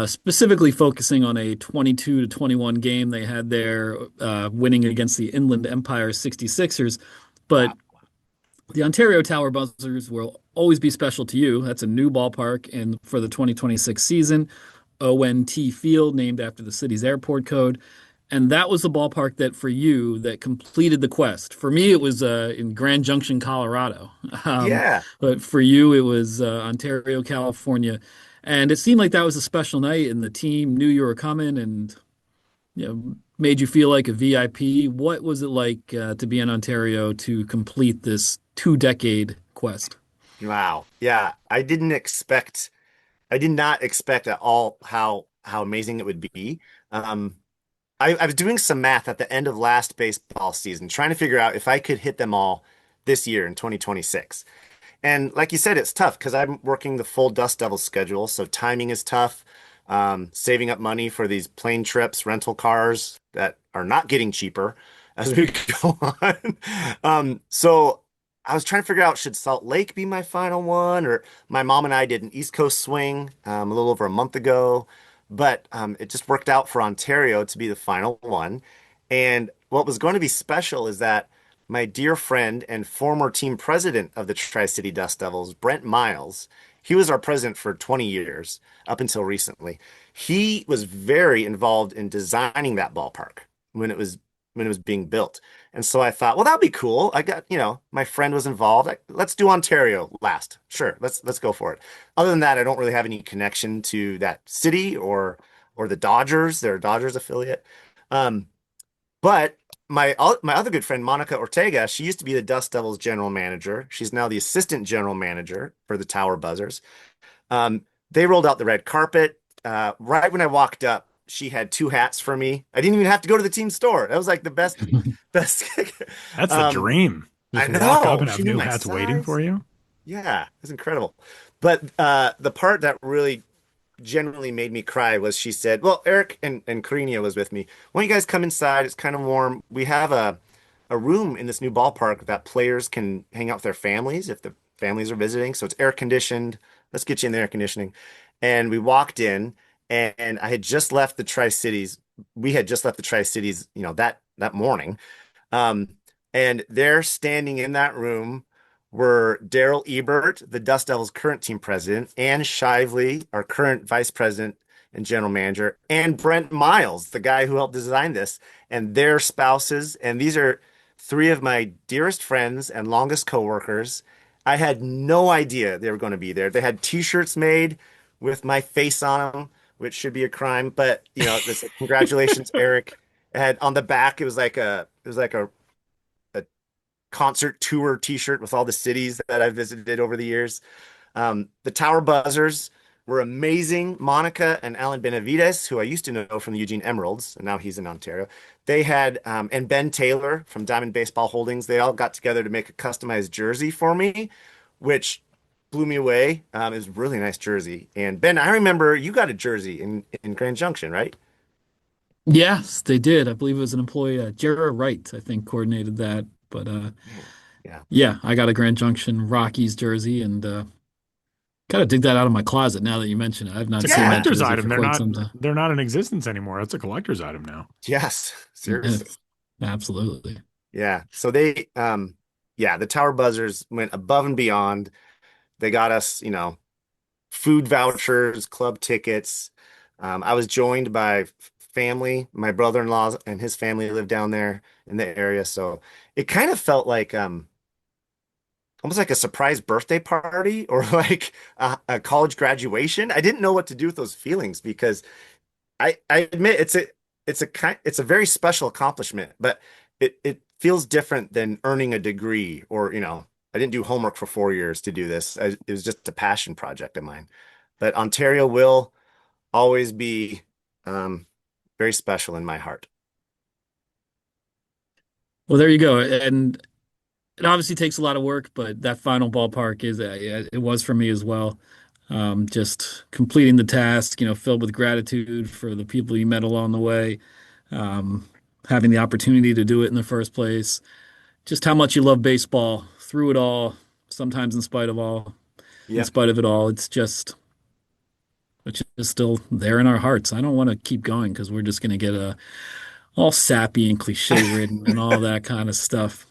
E: specifically focusing on a 22 to 21 game they had there, winning against the Inland Empire 66ers. But
F: Wow.
E: the Ontario Tower Buzzers will always be special to you. That's a new ballpark in for the 2026 season. ONT Field, named after the city's airport code. And that was the ballpark that for you that completed the quest. For me, it was in Grand Junction, Colorado. Um,
F: Yeah.
E: but for you, it was Ontario, California. And it seemed like that was a special night, and the team knew you were coming and made you feel like a VIP. What was it like to be in Ontario to complete this 2-decade quest?
F: Wow. Yeah. I did not expect at all how amazing it would be. Um, I was doing some math at the end of last baseball season, trying to figure out if I could hit them all this year in 2026. And like you said, it's tough because I'm working the full Dust Devils schedule, so timing is tough. Saving up money for these plane trips, rental cars that are not getting cheaper as we go on. So I was trying to figure out should Salt Lake be my final one, or my mom and I did an East Coast swing a little over a month ago, but it just worked out for Ontario to be the final one. And what was going to be special is that my dear friend and former team president of the Tri-City Dust Devils, Brent Miles, he was our president for 20 years up until recently. He was very involved in designing that ballpark when it was being built. And so I thought, well, that'd be cool. I got, my friend was involved. Let's do Ontario last. Sure, let's go for it. Other than that, I don't really have any connection to that city or the Dodgers. They're a Dodgers affiliate. But my other good friend, Monica Ortega, she used to be the Dust Devils general manager. She's now the assistant general manager for the Tower Buzzers. They rolled out the red carpet. Right when I walked up, she had two hats for me. I didn't even have to go to the team store. That was like the best.
C: That's the dream.
F: I
C: Just walk up
F: know.
C: and have
F: She knew
C: new
F: my
C: hats waiting for
F: size.
C: you.
F: Yeah, it's incredible. But the part that really genuinely made me cry was she said, well, Erik and Karina was with me. Why don't you guys come inside? It's kind of warm. We have a room in this new ballpark that players can hang out with their families if the families are visiting. So it's air conditioned. Let's get you in the air conditioning. And we walked in, and I had just left the Tri-Cities. We had just left the Tri-Cities, that morning. Um, and there standing in that room were Daryl Ebert, the Dust Devils' current team president, Ann Shively, our current vice president and general manager, and Brent Miles, the guy who helped design this, and their spouses. And these are three of my dearest friends and longest coworkers. I had no idea they were going to be there. They had t-shirts made with my face on them, which should be a crime, but this congratulations, Erik. It had on the back, it was like a concert tour t-shirt with all the cities that I've visited over the years. The Tower Buzzers were amazing. Monica and Alan Benavides, who I used to know from the Eugene Emeralds, and now he's in Ontario. They had, and Ben Taylor from Diamond Baseball Holdings, they all got together to make a customized jersey for me, which blew me away. It was a really nice jersey. And Ben, I remember you got a jersey in Grand Junction, right?
E: Yes, they did. I believe it was an employee, Jared Wright, I think, coordinated that. But
F: Yeah.
E: yeah, I got a Grand Junction Rockies jersey and gotta dig that out of my closet now that you mention it. I've not
C: It's a
E: seen that
C: collector's
E: jersey
C: item.
E: for
C: They're
E: quite
C: not
E: some time.
C: they're not in existence anymore. It's a collector's item now.
F: Yes, seriously.
E: Yes, absolutely.
F: Yeah. So yeah, the Tower Buzzers went above and beyond. They got us, food vouchers, club tickets. I was joined by family. My brother-in-law and his family live down there in the area. So it kind of felt like almost like a surprise birthday party or like a college graduation. I didn't know what to do with those feelings because I admit it's a very special accomplishment, but it feels different than earning a degree or, I didn't do homework for 4 years to do this. It was just a passion project of mine. But Ontario will always be very special in my heart.
E: Well, there you go. And it obviously takes a lot of work, but that final ballpark is it was for me as well. just completing the task, filled with gratitude for the people you met along the way, having the opportunity to do it in the first place, just how much you love baseball through it all, sometimes in
F: Yeah.
E: spite of it all. It's just still there in our hearts. I don't want to keep going because we're just going to get all sappy and cliche ridden and all that kind of stuff.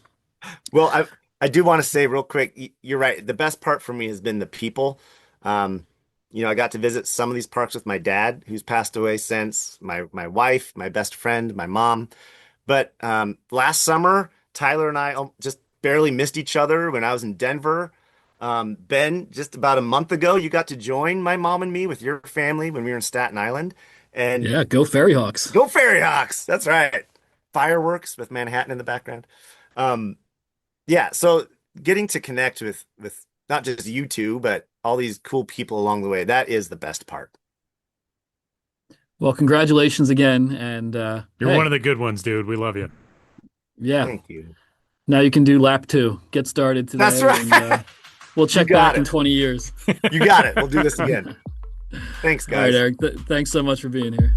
F: Well, I do want to say real quick, you're right. The best part for me has been the people. Um, I got to visit some of these parks with my dad, who's passed away since, my wife, my best friend, my mom. But last summer, Tyler and I just barely missed each other when I was in Denver. Ben, just about a month ago, you got to join my mom and me with your family when we were in Staten Island. And
E: Yeah, go Fairy Hawks.
F: go Fairy Hawks! That's right. Fireworks with Manhattan in the background. Um, yeah, so getting to connect with not just you two, but all these cool people along the way, that is the best part.
E: Well, congratulations again. And
C: You're
E: hey,
C: one of the good ones, dude. We love you.
E: yeah,
F: Thank you.
E: now you can do lap two. Get started
F: That's
E: today, and
F: right.
E: we'll
F: You
E: check
F: got
E: back in
F: it.
E: 20 years.
F: You got it. We'll do this again. Thanks,
E: All right,
F: guys.
E: Erik. Thanks so much for being here.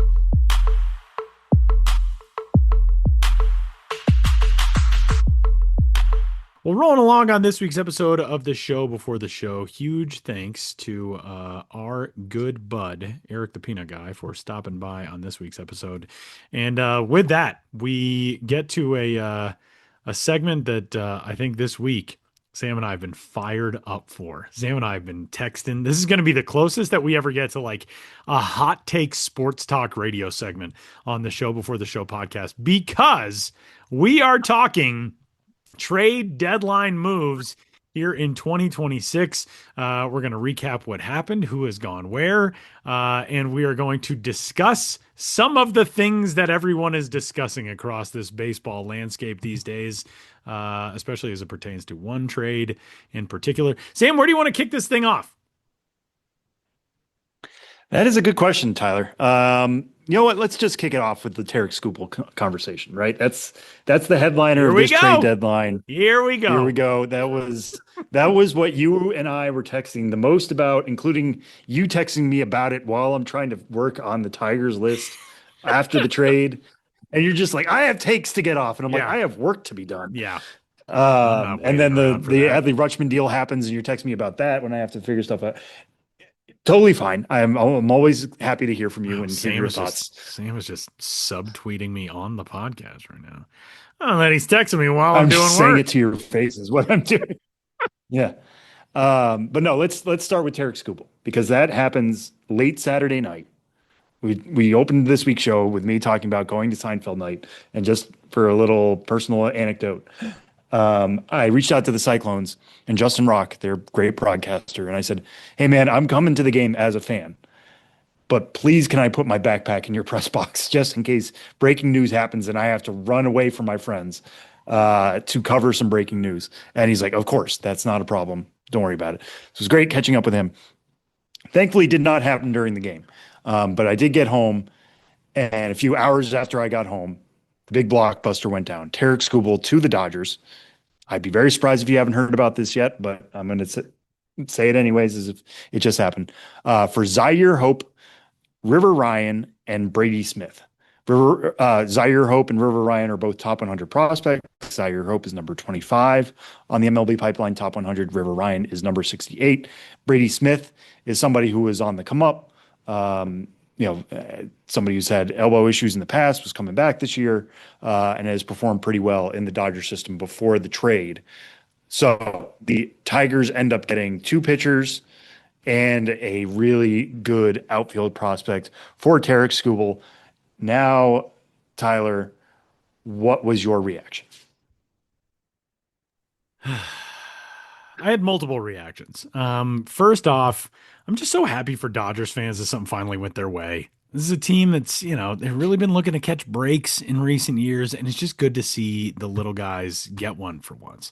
C: Well, rolling along on this week's episode of the show before the show, huge thanks to our good bud, Erik the Peanut Guy, for stopping by on this week's episode. And with that, we get to a segment that I think this week Sam and I have been fired up for. Sam and I have been texting. This is going to be the closest that we ever get to like a hot take sports talk radio segment on the show before the show podcast, because we are talking trade deadline moves here in 2026. We're going to recap what happened, who has gone where, and we are going to discuss some of the things that everyone is discussing across this baseball landscape these days, especially as it pertains to one trade in particular. Sam, where do you want to kick this thing off?
D: That is a good question, Tyler. You know what? Let's just kick it off with the Tarek Skubal conversation, right? That's the headliner
C: Here
D: of
C: we
D: this
C: go.
D: trade deadline.
C: Here we go.
D: Here we go. That was what you and I were texting the most about, including you texting me about it while I'm trying to work on the Tigers list after the trade. And you're just like, I have takes to get off. And I'm like,
C: Yeah.
D: I have work to be done.
C: Yeah.
D: And then the
C: that.
D: Adley Rutschman deal happens and you're texting me about that when I have to figure stuff out. Totally fine. I'm always happy to hear from you and hear your thoughts.
C: Sam is just subtweeting me on the podcast right now. Oh, that he's texting me while I'm doing
D: just saying
C: work.
D: it to your face is what I'm doing. Yeah. But no, let's start with Tarek Skubal, because that happens late Saturday night. We opened this week's show with me talking about going to Seinfeld night, and just for a little personal anecdote, I reached out to the Cyclones and Justin Rock, their great broadcaster, and I said, "Hey man, I'm coming to the game as a fan, but please can I put my backpack in your press box just in case breaking news happens and I have to run away from my friends to cover some breaking news?" And he's like, "Of course, that's not a problem. Don't worry about it." So it was great catching up with him. Thankfully, it did not happen during the game. But I did get home, and a few hours after I got home, the big blockbuster went down. Tarek Skubal to the Dodgers. I'd be very surprised if you haven't heard about this yet, but I'm going to say it anyways, as if it just happened. For Zaire Hope, River Ryan, and Brady Smith. Zaire Hope and River Ryan are both top 100 prospects. Zaire Hope is number 25 on the MLB pipeline, top 100. River Ryan is number 68. Brady Smith is somebody who was on the come up. Somebody who's had elbow issues in the past, was coming back this year, and has performed pretty well in the Dodger system before the trade. So the Tigers end up getting two pitchers and a really good outfield prospect for Tarek Skubal. Now, Tyler, what was your reaction?
C: I had multiple reactions. First off, I'm just so happy for Dodgers fans that something finally went their way. This is a team that's, they've really been looking to catch breaks in recent years, and it's just good to see the little guys get one for once.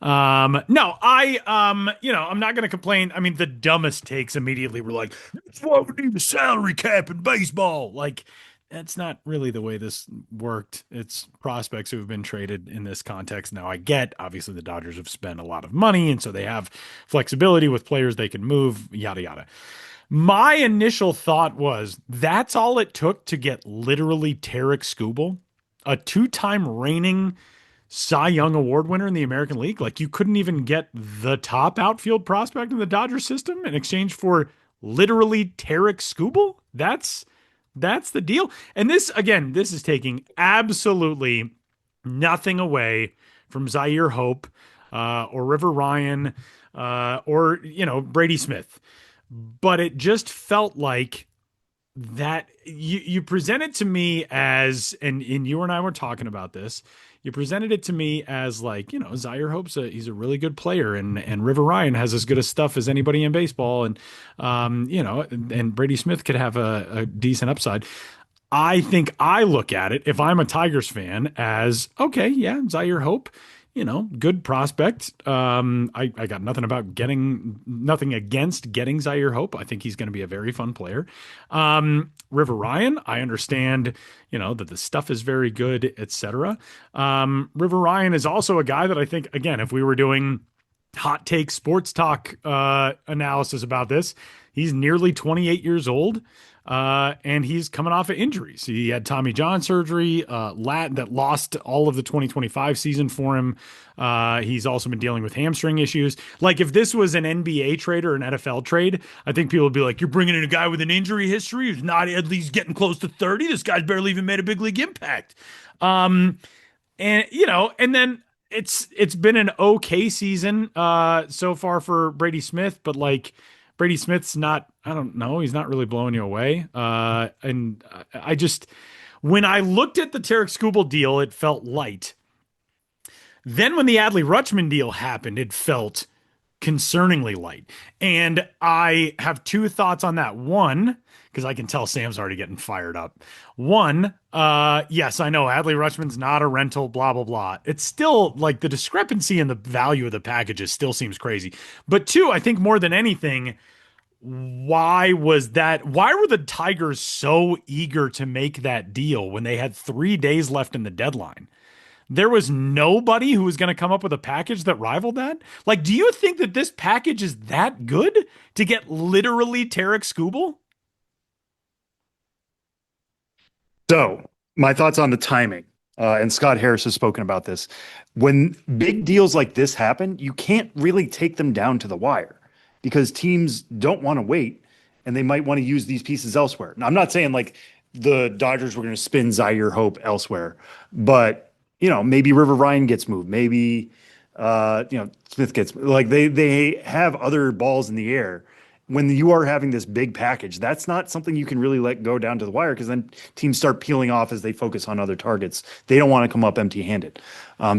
C: I'm not going to complain. I mean, the dumbest takes immediately were like, "That's why we need a salary cap in baseball." Like, that's not really the way this worked. It's prospects who have been traded in this context. Now, I get, obviously, the Dodgers have spent a lot of money, and so they have flexibility with players they can move, yada, yada. My initial thought was that's all it took to get literally Tarek Skubal, a two-time reigning Cy Young Award winner in the American League. Like, you couldn't even get the top outfield prospect in the Dodgers system in exchange for literally Tarek Skubal. That's the deal. And this, again, this is taking absolutely nothing away from Zaire Hope or River Ryan or, Brady Smith. But it just felt like that you presented to me as, and you and I were talking about this, you presented it to me as like, Zaire Hope's he's a really good player, and River Ryan has as good a stuff as anybody in baseball, and and Brady Smith could have a decent upside. I think I look at it, if I'm a Tigers fan, as okay, yeah, Zaire Hope, good prospect. I got nothing against getting Zaire Hope. I think he's going to be a very fun player. River Ryan, I understand, that the stuff is very good, etc. River Ryan is also a guy that I think, again, if we were doing hot take sports talk analysis about this, he's nearly 28 years old. And he's coming off of injuries. He had Tommy John surgery, that lost all of the 2025 season for him. He's also been dealing with hamstring issues. Like, if this was an NBA trade or an NFL trade, I think people would be like, you're bringing in a guy with an injury history who's not at least getting close to 30. This guy's barely even made a big league impact. And then it's been an okay season so far for Brady Smith, but like, Brady Smith's not, I don't know, he's not really blowing you away. And I just, when I looked at the Tarek Skubal deal, it felt light. Then when the Adley Rutschman deal happened, it felt concerningly light. And I have two thoughts on that. One, because I can tell Sam's already getting fired up. One, yes, I know Adley Rutschman's not a rental, blah, blah, blah. It's still like the discrepancy in the value of the packages still seems crazy. But two, I think more than anything, why were the Tigers so eager to make that deal when they had 3 days left in the deadline? There was nobody who was going to come up with a package that rivaled that. Like, do you think that this package is that good to get literally Tarek Skubal?
D: So my thoughts on the timing, and Scott Harris has spoken about this. When big deals like this happen, you can't really take them down to the wire because teams don't want to wait and they might want to use these pieces elsewhere. Now, I'm not saying like the Dodgers were going to spin Zaire Hope elsewhere, but maybe River Ryan gets moved. Maybe, Smith gets, like, they have other balls in the air. When you are having this big package, that's not something you can really let go down to the wire because then teams start peeling off as they focus on other targets. They don't want to come up empty-handed.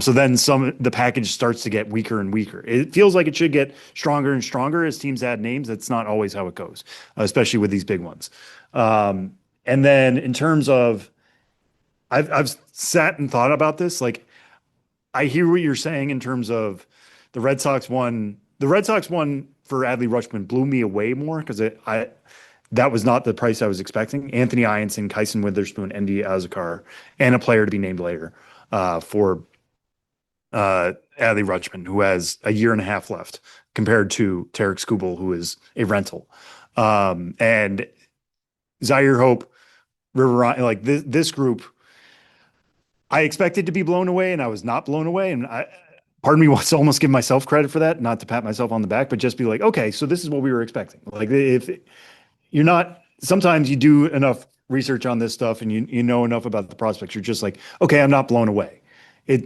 D: So then the package starts to get weaker and weaker. It feels like it should get stronger and stronger as teams add names. That's not always how it goes, especially with these big ones. And then in terms of, I've sat and thought about this. Like, I hear what you're saying in terms of the Red Sox one. The Red Sox one for Adley Rutschman blew me away more because that was not the price I was expecting. Anthony Ianson, Kyson Witherspoon, Endy Azakar, and a player to be named later for Adley Rutschman, who has a year and a half left, compared to Tarek Skubal, who is a rental. And Zaire Hope, River Ryan, like this group, I expected to be blown away, and I was not blown away. And part of me wants to almost give myself credit for that, not to pat myself on the back, but just be like, okay, so this is what we were expecting. Like, if you're not, sometimes you do enough research on this stuff and you know enough about the prospects, you're just like, okay, I'm not blown away.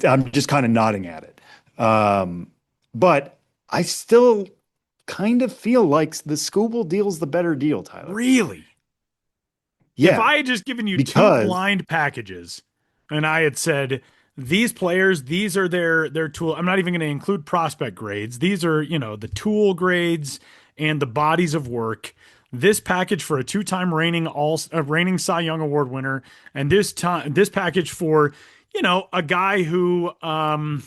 D: I'm just kind of nodding at it. But I still kind of feel like the Skubal deal's the better deal, Tyler.
C: Really?
D: Yeah.
C: If I had just given you two blind packages and I had said, these players, these are their tool. I'm not even going to include prospect grades. These are, the tool grades and the bodies of work. This package for a two-time reigning Cy Young Award winner, and this package for, a guy who, how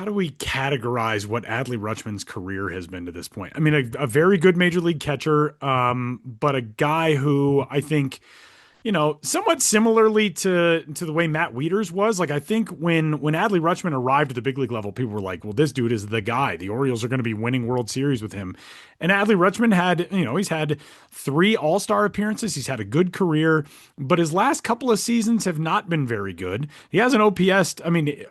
C: do we categorize what Adley Rutschman's career has been to this point? I mean, a very good major league catcher, but a guy who I think somewhat similarly to the way Matt Wieters was. Like I think when Adley Rutschman arrived at the big league level, people were like, "Well, this dude is the guy. The Orioles are going to be winning World Series with him." And Adley Rutschman had, he's had 3 All-Star appearances. He's had a good career, but his last couple of seasons have not been very good. He has an OPS,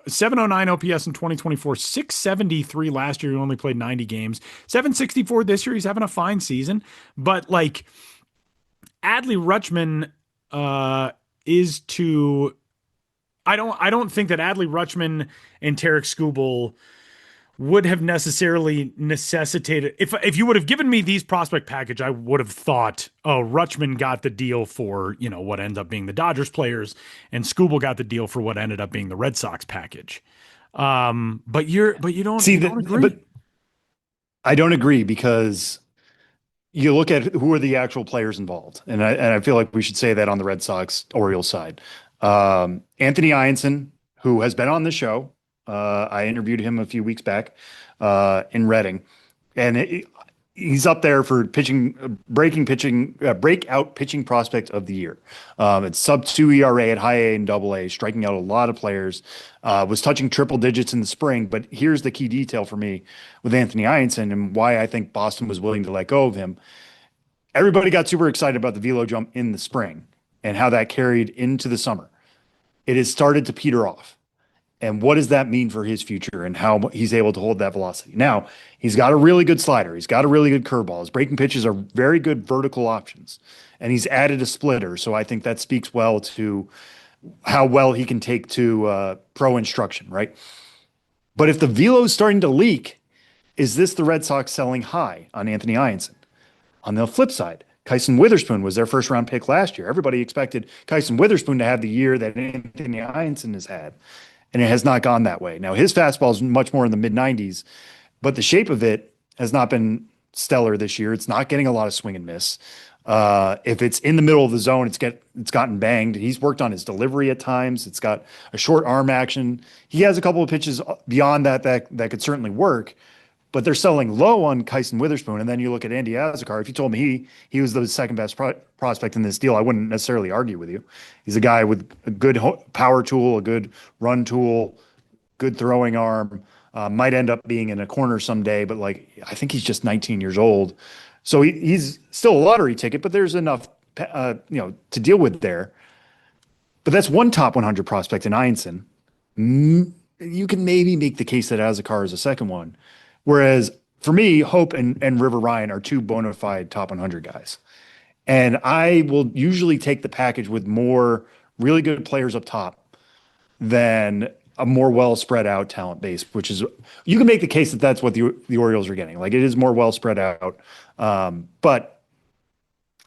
C: 709 OPS in 2024, 673 last year. He only played 90 games, 764 this year. He's having a fine season, but like Adley Rutschman is to I don't think that Adley Rutschman and Tarek Skubal would have necessarily necessitated if you would have given me these prospect package, I would have thought, oh, Rutschman got the deal for, what ended up being the Dodgers players, and Skubal got the deal for what ended up being the Red Sox package. But you don't agree.
D: But I don't agree because you look at who are the actual players involved, and I feel like we should say that on the Red Sox Orioles side. Anthony Ianson, who has been on the show, I interviewed him a few weeks back in Reading, and he's up there for breakout pitching prospect of the year. It's sub 2 ERA at high A and double A, striking out a lot of players. Was touching triple digits in the spring, but here's the key detail for me with Anthony Ianson and why I think Boston was willing to let go of him. Everybody got super excited about the velo jump in the spring and how that carried into the summer. It has started to peter off. And what does that mean for his future and how he's able to hold that velocity? Now, he's got a really good slider. He's got a really good curveball. His breaking pitches are very good vertical options. And he's added a splitter. So I think that speaks well to how well he can take to pro instruction, right? But if the velo is starting to leak, is this the Red Sox selling high on Anthony Ianson? On the flip side, Kyson Witherspoon was their first round pick last year. Everybody expected Kyson Witherspoon to have the year that Anthony Ianson has had. And it has not gone that way. Now, his fastball is much more in the mid-90s, but the shape of it has not been stellar this year. It's not getting a lot of swing and miss. If it's in the middle of the zone, it's gotten banged. He's worked on his delivery at times. It's got a short arm action. He has a couple of pitches beyond that could certainly work, but they're selling low on Kyson Witherspoon. And then you look at Andy Azekar. If you told me he was the second best prospect in this deal, I wouldn't necessarily argue with you. He's a guy with a good power tool, a good run tool, good throwing arm. Might end up being in a corner someday, but I think he's just 19 years old. So he's still a lottery ticket, but there's enough, to deal with there. But that's one top 100 prospect in Ianson. You can maybe make the case that Azekar is a second one. Whereas for me, Hope and River Ryan are 2 bona fide top 100 guys. And I will usually take the package with more really good players up top than a more well spread out talent base, which is, you can make the case that that's what the Orioles are getting. Like, it is more well spread out. But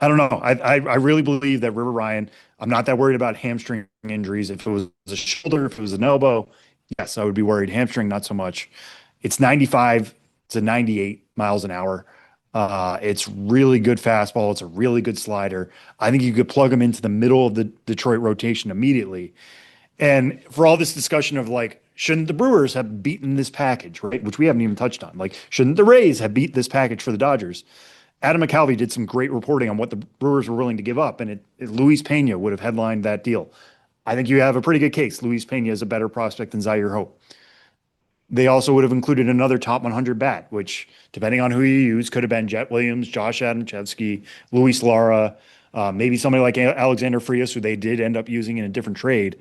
D: I don't know. I really believe that River Ryan, I'm not that worried about hamstring injuries. If it was a shoulder, if it was an elbow, yes, I would be worried. Hamstring, not so much. It's 95 to 98 miles an hour. It's really good fastball. It's a really good slider. I think you could plug him into the middle of the Detroit rotation immediately. And for all this discussion of shouldn't the Brewers have beaten this package, right? Which we haven't even touched on. Shouldn't the Rays have beat this package for the Dodgers? Adam McCalvey did some great reporting on what the Brewers were willing to give up, and Luis Pena would have headlined that deal. I think you have a pretty good case. Luis Pena is a better prospect than Zaire Hope. They also would have included another top 100 bat, which, depending on who you use, could have been Jet Williams, Josh Adamchevsky, Luis Lara, maybe somebody like Alexander Frias, who they did end up using in a different trade.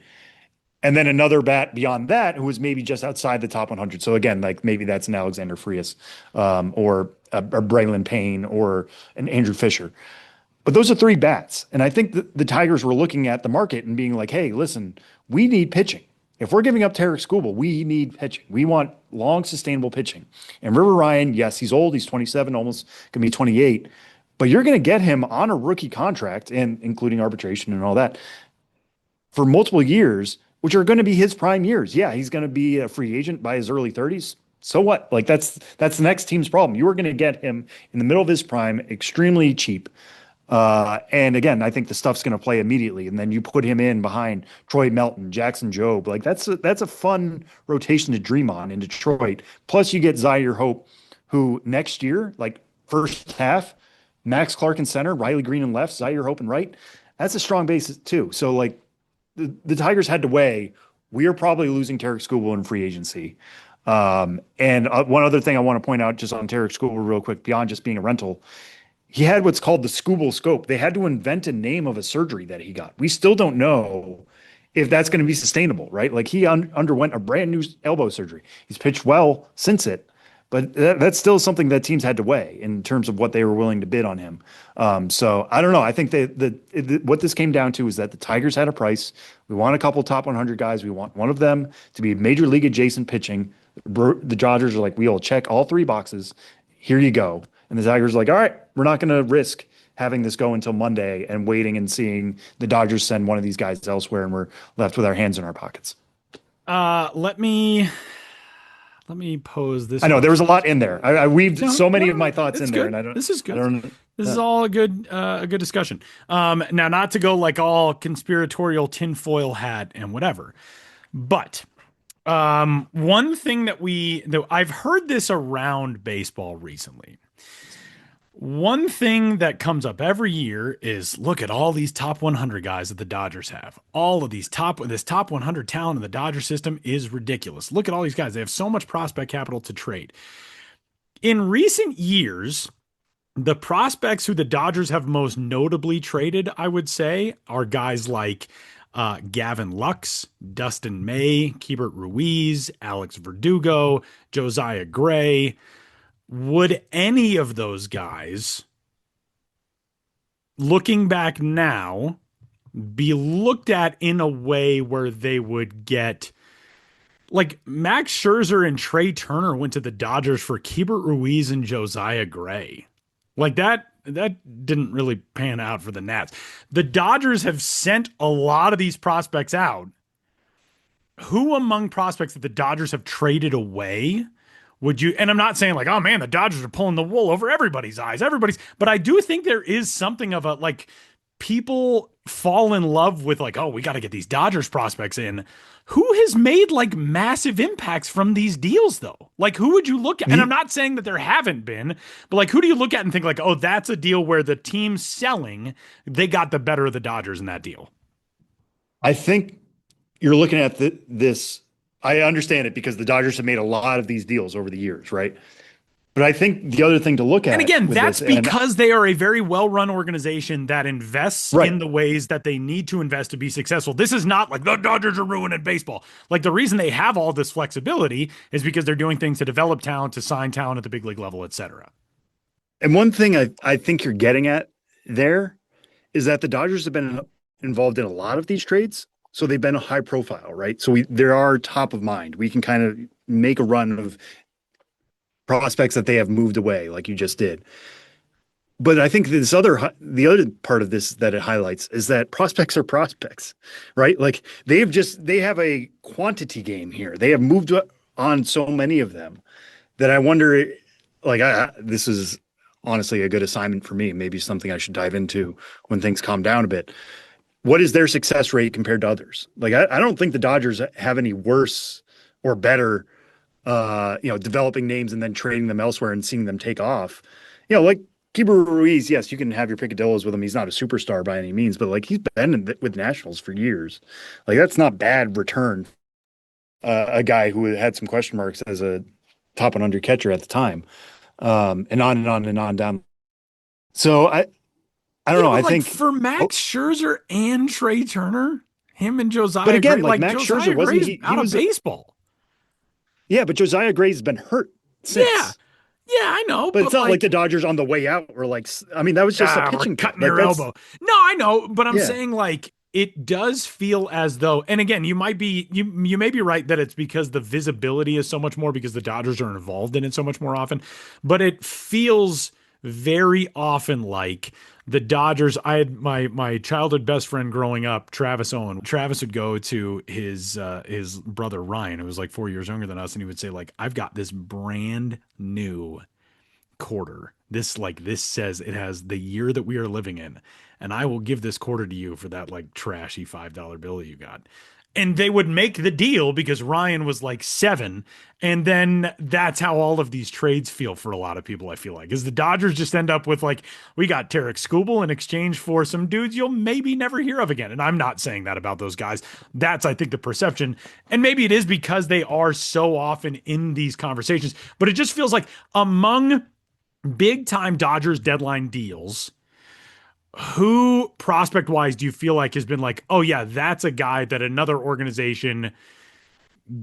D: And then another bat beyond that who was maybe just outside the top 100. So again, maybe that's an Alexander Frias or a Braylon Payne or an Andrew Fisher. But those are 3 bats. And I think the Tigers were looking at the market and being like, hey, listen, we need pitching. If we're giving up Tarek Skubal, we need pitching. We want long, sustainable pitching. And River Ryan, yes, he's old. He's 27, almost going to be 28. But you're going to get him on a rookie contract, and including arbitration and all that, for multiple years, which are going to be his prime years. Yeah, he's going to be a free agent by his early 30s. So what? That's the next team's problem. You are going to get him in the middle of his prime, extremely cheap. And again, I think the stuff's going to play immediately. And then you put him in behind Troy Melton, Jackson Jobe. That's a fun rotation to dream on in Detroit. Plus you get Zaire Hope, who next year, first half, Max Clark in center, Riley Green in left, Zaire Hope in right. That's a strong base too. So like the Tigers had to weigh, we are probably losing Tarek Skubal in free agency. And one other thing I want to point out just on Tarek Skubal real quick, beyond just being a rental, he had what's called the Skubal scope. They had to invent a name of a surgery that he got. We still don't know if that's going to be sustainable, right? Like he underwent a brand new elbow surgery. He's pitched well since it, but that's still something that teams had to weigh in terms of what they were willing to bid on him. So I don't know. I think what this came down to is that the Tigers had a price. We want a couple top 100 guys. We want one of them to be major league adjacent pitching. The Dodgers are like, we'll check all three boxes. Here you go. And the Tigers are like, all right, we're not going to risk having this go until Monday and waiting and seeing the Dodgers send one of these guys elsewhere, and we're left with our hands in our pockets.
C: Let me pose this.
D: I know there was a lot in there. I weaved so many of my thoughts in there,
C: good.
D: and I don't.
C: This is good.
D: I don't,
C: this is all a good discussion. Now, not to go like all conspiratorial tinfoil hat and whatever, but one thing that I've heard this around baseball recently. One thing that comes up every year is look at all these top 100 guys that the Dodgers have. All of this top 100 talent in the Dodger system is ridiculous. Look at all these guys. They have so much prospect capital to trade. In recent years, the prospects who the Dodgers have most notably traded, I would say, are guys like Gavin Lux, Dustin May, Keibert Ruiz, Alex Verdugo, Josiah Gray. Would any of those guys, looking back now, be looked at in a way where they would get, like Max Scherzer and Trey Turner went to the Dodgers for Keibert Ruiz and Josiah Gray. Like that didn't really pan out for the Nats. The Dodgers have sent a lot of these prospects out. Who among prospects that the Dodgers have traded away would you, and I'm not saying like, oh man, the Dodgers are pulling the wool over everybody's eyes, but I do think there is something of a, like, people fall in love with like, oh, we got to get these Dodgers prospects in. Who has made like massive impacts from these deals though? Like, who would you look at? And I'm not saying that there haven't been, but like, who do you look at and think like, oh, that's a deal where the team selling, they got the better of the Dodgers in that deal?
D: I think you're looking at this. I understand it because the Dodgers have made a lot of these deals over the years, right? But I think the other thing to look at,
C: and again, that's because they are a very well-run organization that invests in the ways that they need to invest to be successful. This is not like the Dodgers are ruining baseball. Like, the reason they have all this flexibility is because they're doing things to develop talent, to sign talent at the big league level, et cetera.
D: And one thing I think you're getting at there is that the Dodgers have been involved in a lot of these trades. So they've been a high profile, right? So they are top of mind. We can kind of make a run of prospects that they have moved away, like you just did. But I think the other part of this that it highlights is that prospects are prospects, right? Like they have a quantity game here. They have moved on so many of them that I wonder, like, this is honestly a good assignment for me. Maybe something I should dive into when things calm down a bit. What is their success rate compared to others? Like, I don't think the Dodgers have any worse or better, developing names and then trading them elsewhere and seeing them take off. Like Keibert Ruiz, yes, you can have your picadillos with him. He's not a superstar by any means, but like he's been with Nationals for years. Like, that's not bad return. A guy who had some question marks as a top 100 catcher at the time, and on and on and on down. So I don't know. I think
C: for Max Scherzer and Trey Turner, him and Josiah.
D: But again,
C: Gray,
D: like Max Scherzer wasn't he
C: was of baseball.
D: Yeah, but Josiah Gray's been hurt since.
C: Yeah, I know.
D: But it's not like the Dodgers on the way out were like. I mean, that was just a pitching
C: cutting your elbow. No, I know, but I'm saying like it does feel as though, and again, you may be right that it's because the visibility is so much more because the Dodgers are involved in it so much more often, but it feels very often like the Dodgers. I had my childhood best friend growing up, Travis Owen. Travis would go to his brother Ryan, who was like 4 years younger than us, and he would say like, I've got this brand new quarter. This says it has the year that we are living in, and I will give this quarter to you for that like trashy $5 bill you got. And they would make the deal because Ryan was like 7. And then that's how all of these trades feel for a lot of people, I feel like, is the Dodgers just end up with like, we got Tarek Skubal in exchange for some dudes you'll maybe never hear of again. And I'm not saying that about those guys. That's, I think, the perception. And maybe it is because they are so often in these conversations, but it just feels like among big time Dodgers deadline deals, who prospect wise do you feel like has been like, oh yeah, that's a guy that another organization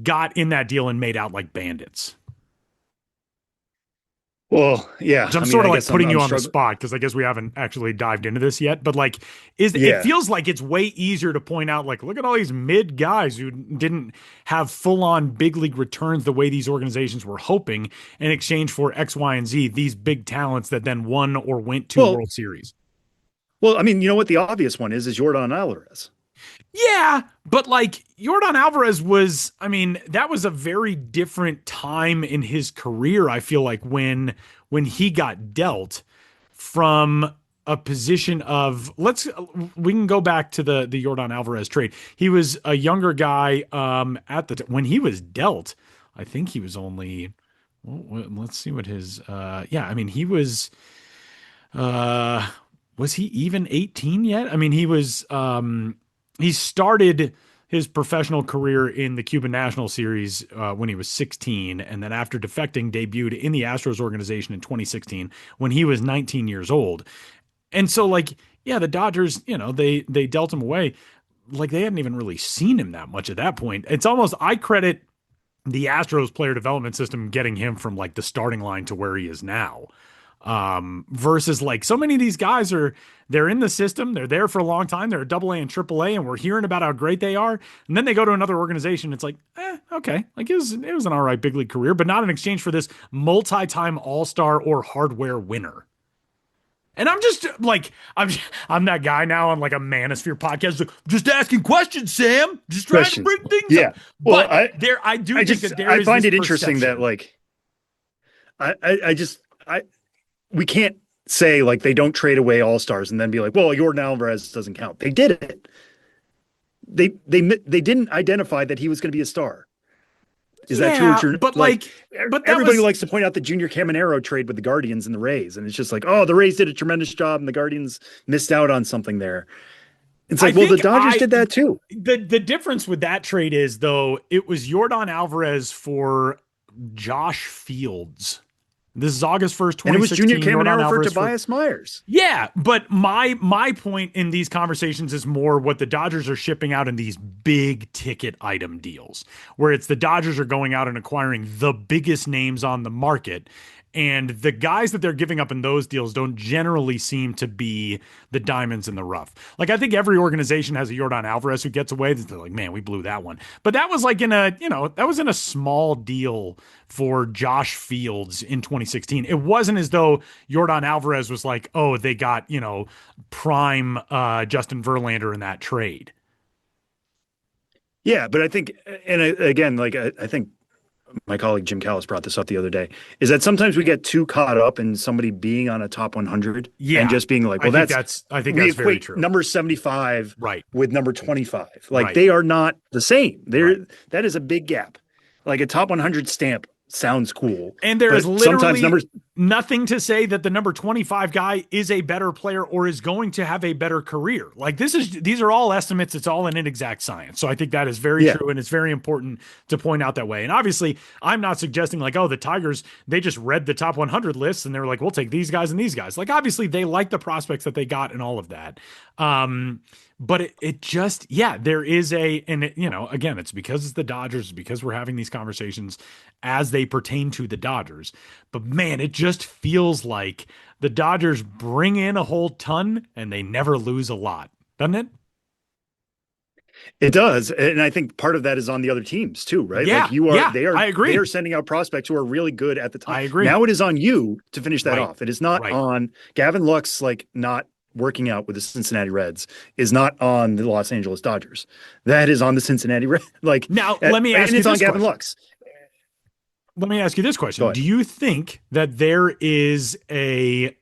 C: got in that deal and made out like bandits?
D: Well, yeah.
C: Which I'm
D: I mean,
C: sort of
D: I
C: like
D: guess
C: putting you
D: I'm
C: on the
D: struggling.
C: spot because I guess we haven't actually dived into this yet. But like, it
D: Yeah.
C: feels like it's way easier to point out, like, look at all these mid guys who didn't have full on big league returns the way these organizations were hoping in exchange for X, Y, and Z, these big talents that then won or went to World Series.
D: Well, I mean, you know what the obvious one is Yordan Alvarez.
C: Yeah, but like Yordan Alvarez was, I mean, that was a very different time in his career, I feel like, when he got dealt from a position of we can go back to the Yordan Alvarez trade. He was a younger guy when he was dealt. I think he was only let's see what his I mean, he was he even 18 yet? I mean, he started his professional career in the Cuban National Series when he was 16, and then after defecting, debuted in the Astros organization in 2016 when he was 19 years old. And so, like, yeah, the Dodgers, they dealt him away. Like, they hadn't even really seen him that much at that point. It's almost, I credit the Astros player development system getting him from like the starting line to where he is now. Versus like so many of these guys they're in the system, they're there for a long time, they're AA and AAA, and we're hearing about how great they are, and then they go to another organization. It's like, okay, like it was an all right big league career, but not in exchange for this multi-time all-star or hardware winner. And I'm just like, I'm that guy now on like a Manosphere podcast, like, just asking questions, Sam, just trying to bring things up.
D: Well,
C: but I think that there is
D: find
C: this
D: it interesting
C: perception.
D: that like we can't say like they don't trade away all-stars and then be like, well, Yordan Alvarez doesn't count. They did it. They didn't identify that he was going to be a star. Is that true? Or true?
C: But
D: everybody likes to point out the Junior Caminero trade with the Guardians and the Rays, and it's just like, oh, the Rays did a tremendous job and the Guardians missed out on something there. It's like, well, the Dodgers did that too.
C: The difference with that trade is, though, it was Yordan Alvarez for Josh Fields. This is August 1st, 2016.
D: And it was Junior Caminero for Tobias Myers.
C: Yeah, but my point in these conversations is more what the Dodgers are shipping out in these big ticket item deals, where it's the Dodgers are going out and acquiring the biggest names on the market. And the guys that they're giving up in those deals don't generally seem to be the diamonds in the rough. Like, I think every organization has a Yordan Alvarez who gets away. They're like, man, we blew that one. But that was like that was in a small deal for Josh Fields in 2016. It wasn't as though Yordan Alvarez was like, oh, they got, prime Justin Verlander in that trade.
D: Yeah, but I think, and again, like I think my colleague Jim Callis brought this up the other day, is that sometimes we get too caught up in somebody being on a top 100 and just being like, well, I think that's very true. Number 75 with number 25. Like they are not the same. That is a big gap. Like a top 100 stamp sounds cool.
C: And there is literally nothing to say that the number 25 guy is a better player or is going to have a better career. Like these are all estimates. It's all an inexact science. So I think that is very true. And it's very important to point out that way. And obviously I'm not suggesting like, oh, the Tigers, they just read the top 100 lists and they were like, we'll take these guys and these guys. Like, obviously they like the prospects that they got and all of that. But it just, there is again, it's because it's the Dodgers, because we're having these conversations as they pertain to the Dodgers. But man, it just feels like the Dodgers bring in a whole ton and they never lose a lot, doesn't it?
D: It does. And I think part of that is on the other teams too, right?
C: Yeah.
D: Like
C: I agree.
D: They are sending out prospects who are really good at the time.
C: I agree.
D: Now it is on you to finish that off. It is not on Gavin Lux, like not working out with the Cincinnati Reds is not on the Los Angeles Dodgers. That is on the Cincinnati Reds. Like
C: now, let me ask you this
D: on Gavin
C: question.
D: Lux.
C: Let me ask you this question. Do you think that there is a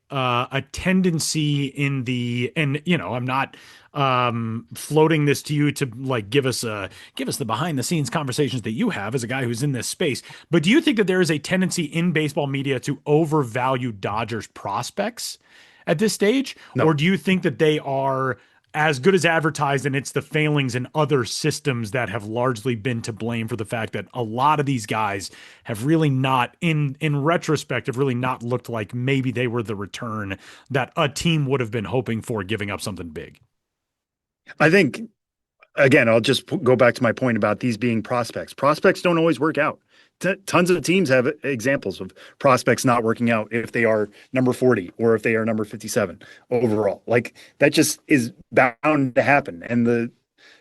C: tendency in the, and I'm not floating this to you to like give us the behind the scenes conversations that you have as a guy who's in this space. But do you think that there is a tendency in baseball media to overvalue Dodgers prospects at this stage?
D: No.
C: Or do you think that they are as good as advertised, and it's the failings in other systems that have largely been to blame for the fact that a lot of these guys have really not, in retrospect, have really not looked like maybe they were the return that a team would have been hoping for, giving up something big?
D: I think, again, I'll just go back to my point about these being prospects. Prospects don't always work out. Tons of teams have examples of prospects not working out if they are number 40 or if they are number 57 overall. Like that just is bound to happen. And the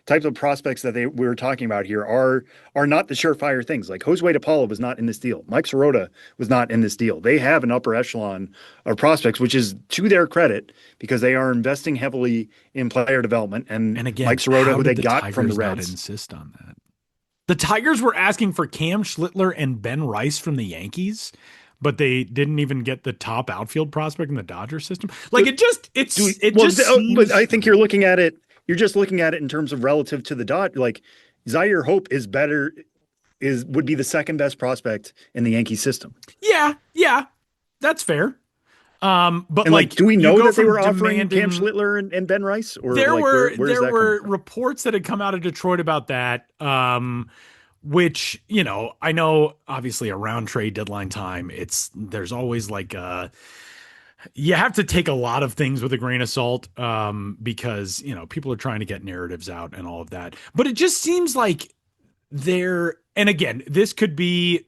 D: types of prospects that we were talking about here are not the surefire things. Like Josue DePaula was not in this deal. Mike Sirota was not in this deal. They have an upper echelon of prospects, which is to their credit because they are investing heavily in player development. And
C: again,
D: Mike Sirota, who they
C: the
D: got
C: Tigers
D: from the
C: not
D: Reds,
C: insist on that. The Tigers were asking for Cam Schlittler and Ben Rice from the Yankees, but they didn't even get the top outfield prospect in the Dodger system. Like
D: but I think you're looking at it. You're just looking at it in terms of relative to the Dodgers. Like Zaire Hope would be the second best prospect in the Yankee system.
C: Yeah, that's fair. But
D: and do we know that they were offering
C: demanding...
D: Cam Schlittler and Ben Rice? Or
C: there were
D: from?
C: Reports that had come out of Detroit about that, which, I know obviously around trade deadline time, there's always like you have to take a lot of things with a grain of salt, because, people are trying to get narratives out and all of that. But it just seems like and again, this could be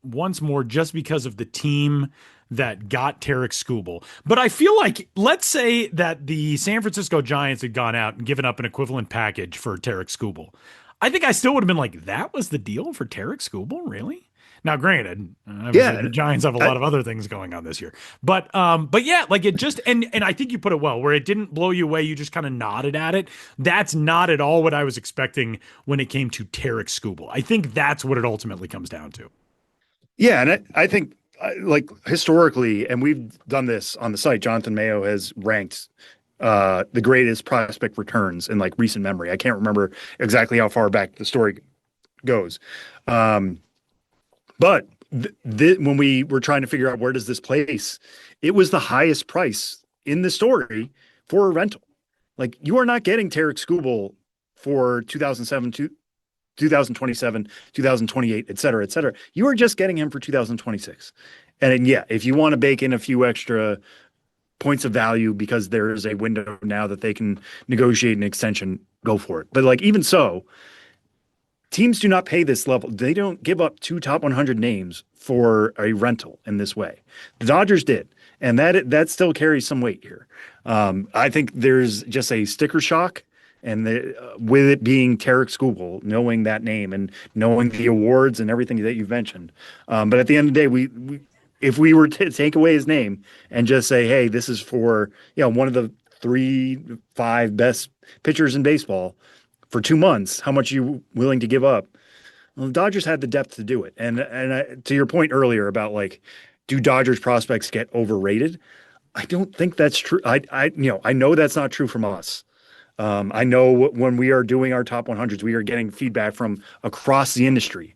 C: once more just because of the team that got Tarek Skubal. But I feel like, let's say that the San Francisco Giants had gone out and given up an equivalent package for Tarek Skubal. I think I still would have been like, that was the deal for Tarek Skubal, really? Now, granted, the Giants have a lot of other things going on this year. But yeah, like it just, and I think you put it well, where it didn't blow you away, you just kind of nodded at it. That's not at all what I was expecting when it came to Tarek Skubal. I think that's what it ultimately comes down to.
D: Yeah, and I think, like historically, and we've done this on the site, Jonathan Mayo has ranked the greatest prospect returns in like recent memory. I can't remember exactly how far back the story goes. But when we were trying to figure out where does this place, it was the highest price in the story for a rental. Like you are not getting Tarek Skubal for 2007, 2027, 2028, et cetera, et cetera. You are just getting him for 2026. And yeah, if you want to bake in a few extra points of value because there is a window now that they can negotiate an extension, go for it. But like, even so, teams do not pay this level. They don't give up 2 top 100 names for a rental in this way. The Dodgers did. And that still carries some weight here. I think there's just a sticker shock. And with it being Tarek Skubal, knowing that name and knowing the awards and everything that you've mentioned. But at the end of the day, we if we were to take away his name and just say, hey, this is for one of the 3-5 best pitchers in baseball for 2 months, how much are you willing to give up? Well, the Dodgers had the depth to do it. And to your point earlier about like, do Dodgers prospects get overrated? I don't think that's true. I know that's not true from us. I know when we are doing our top 100s, we are getting feedback from across the industry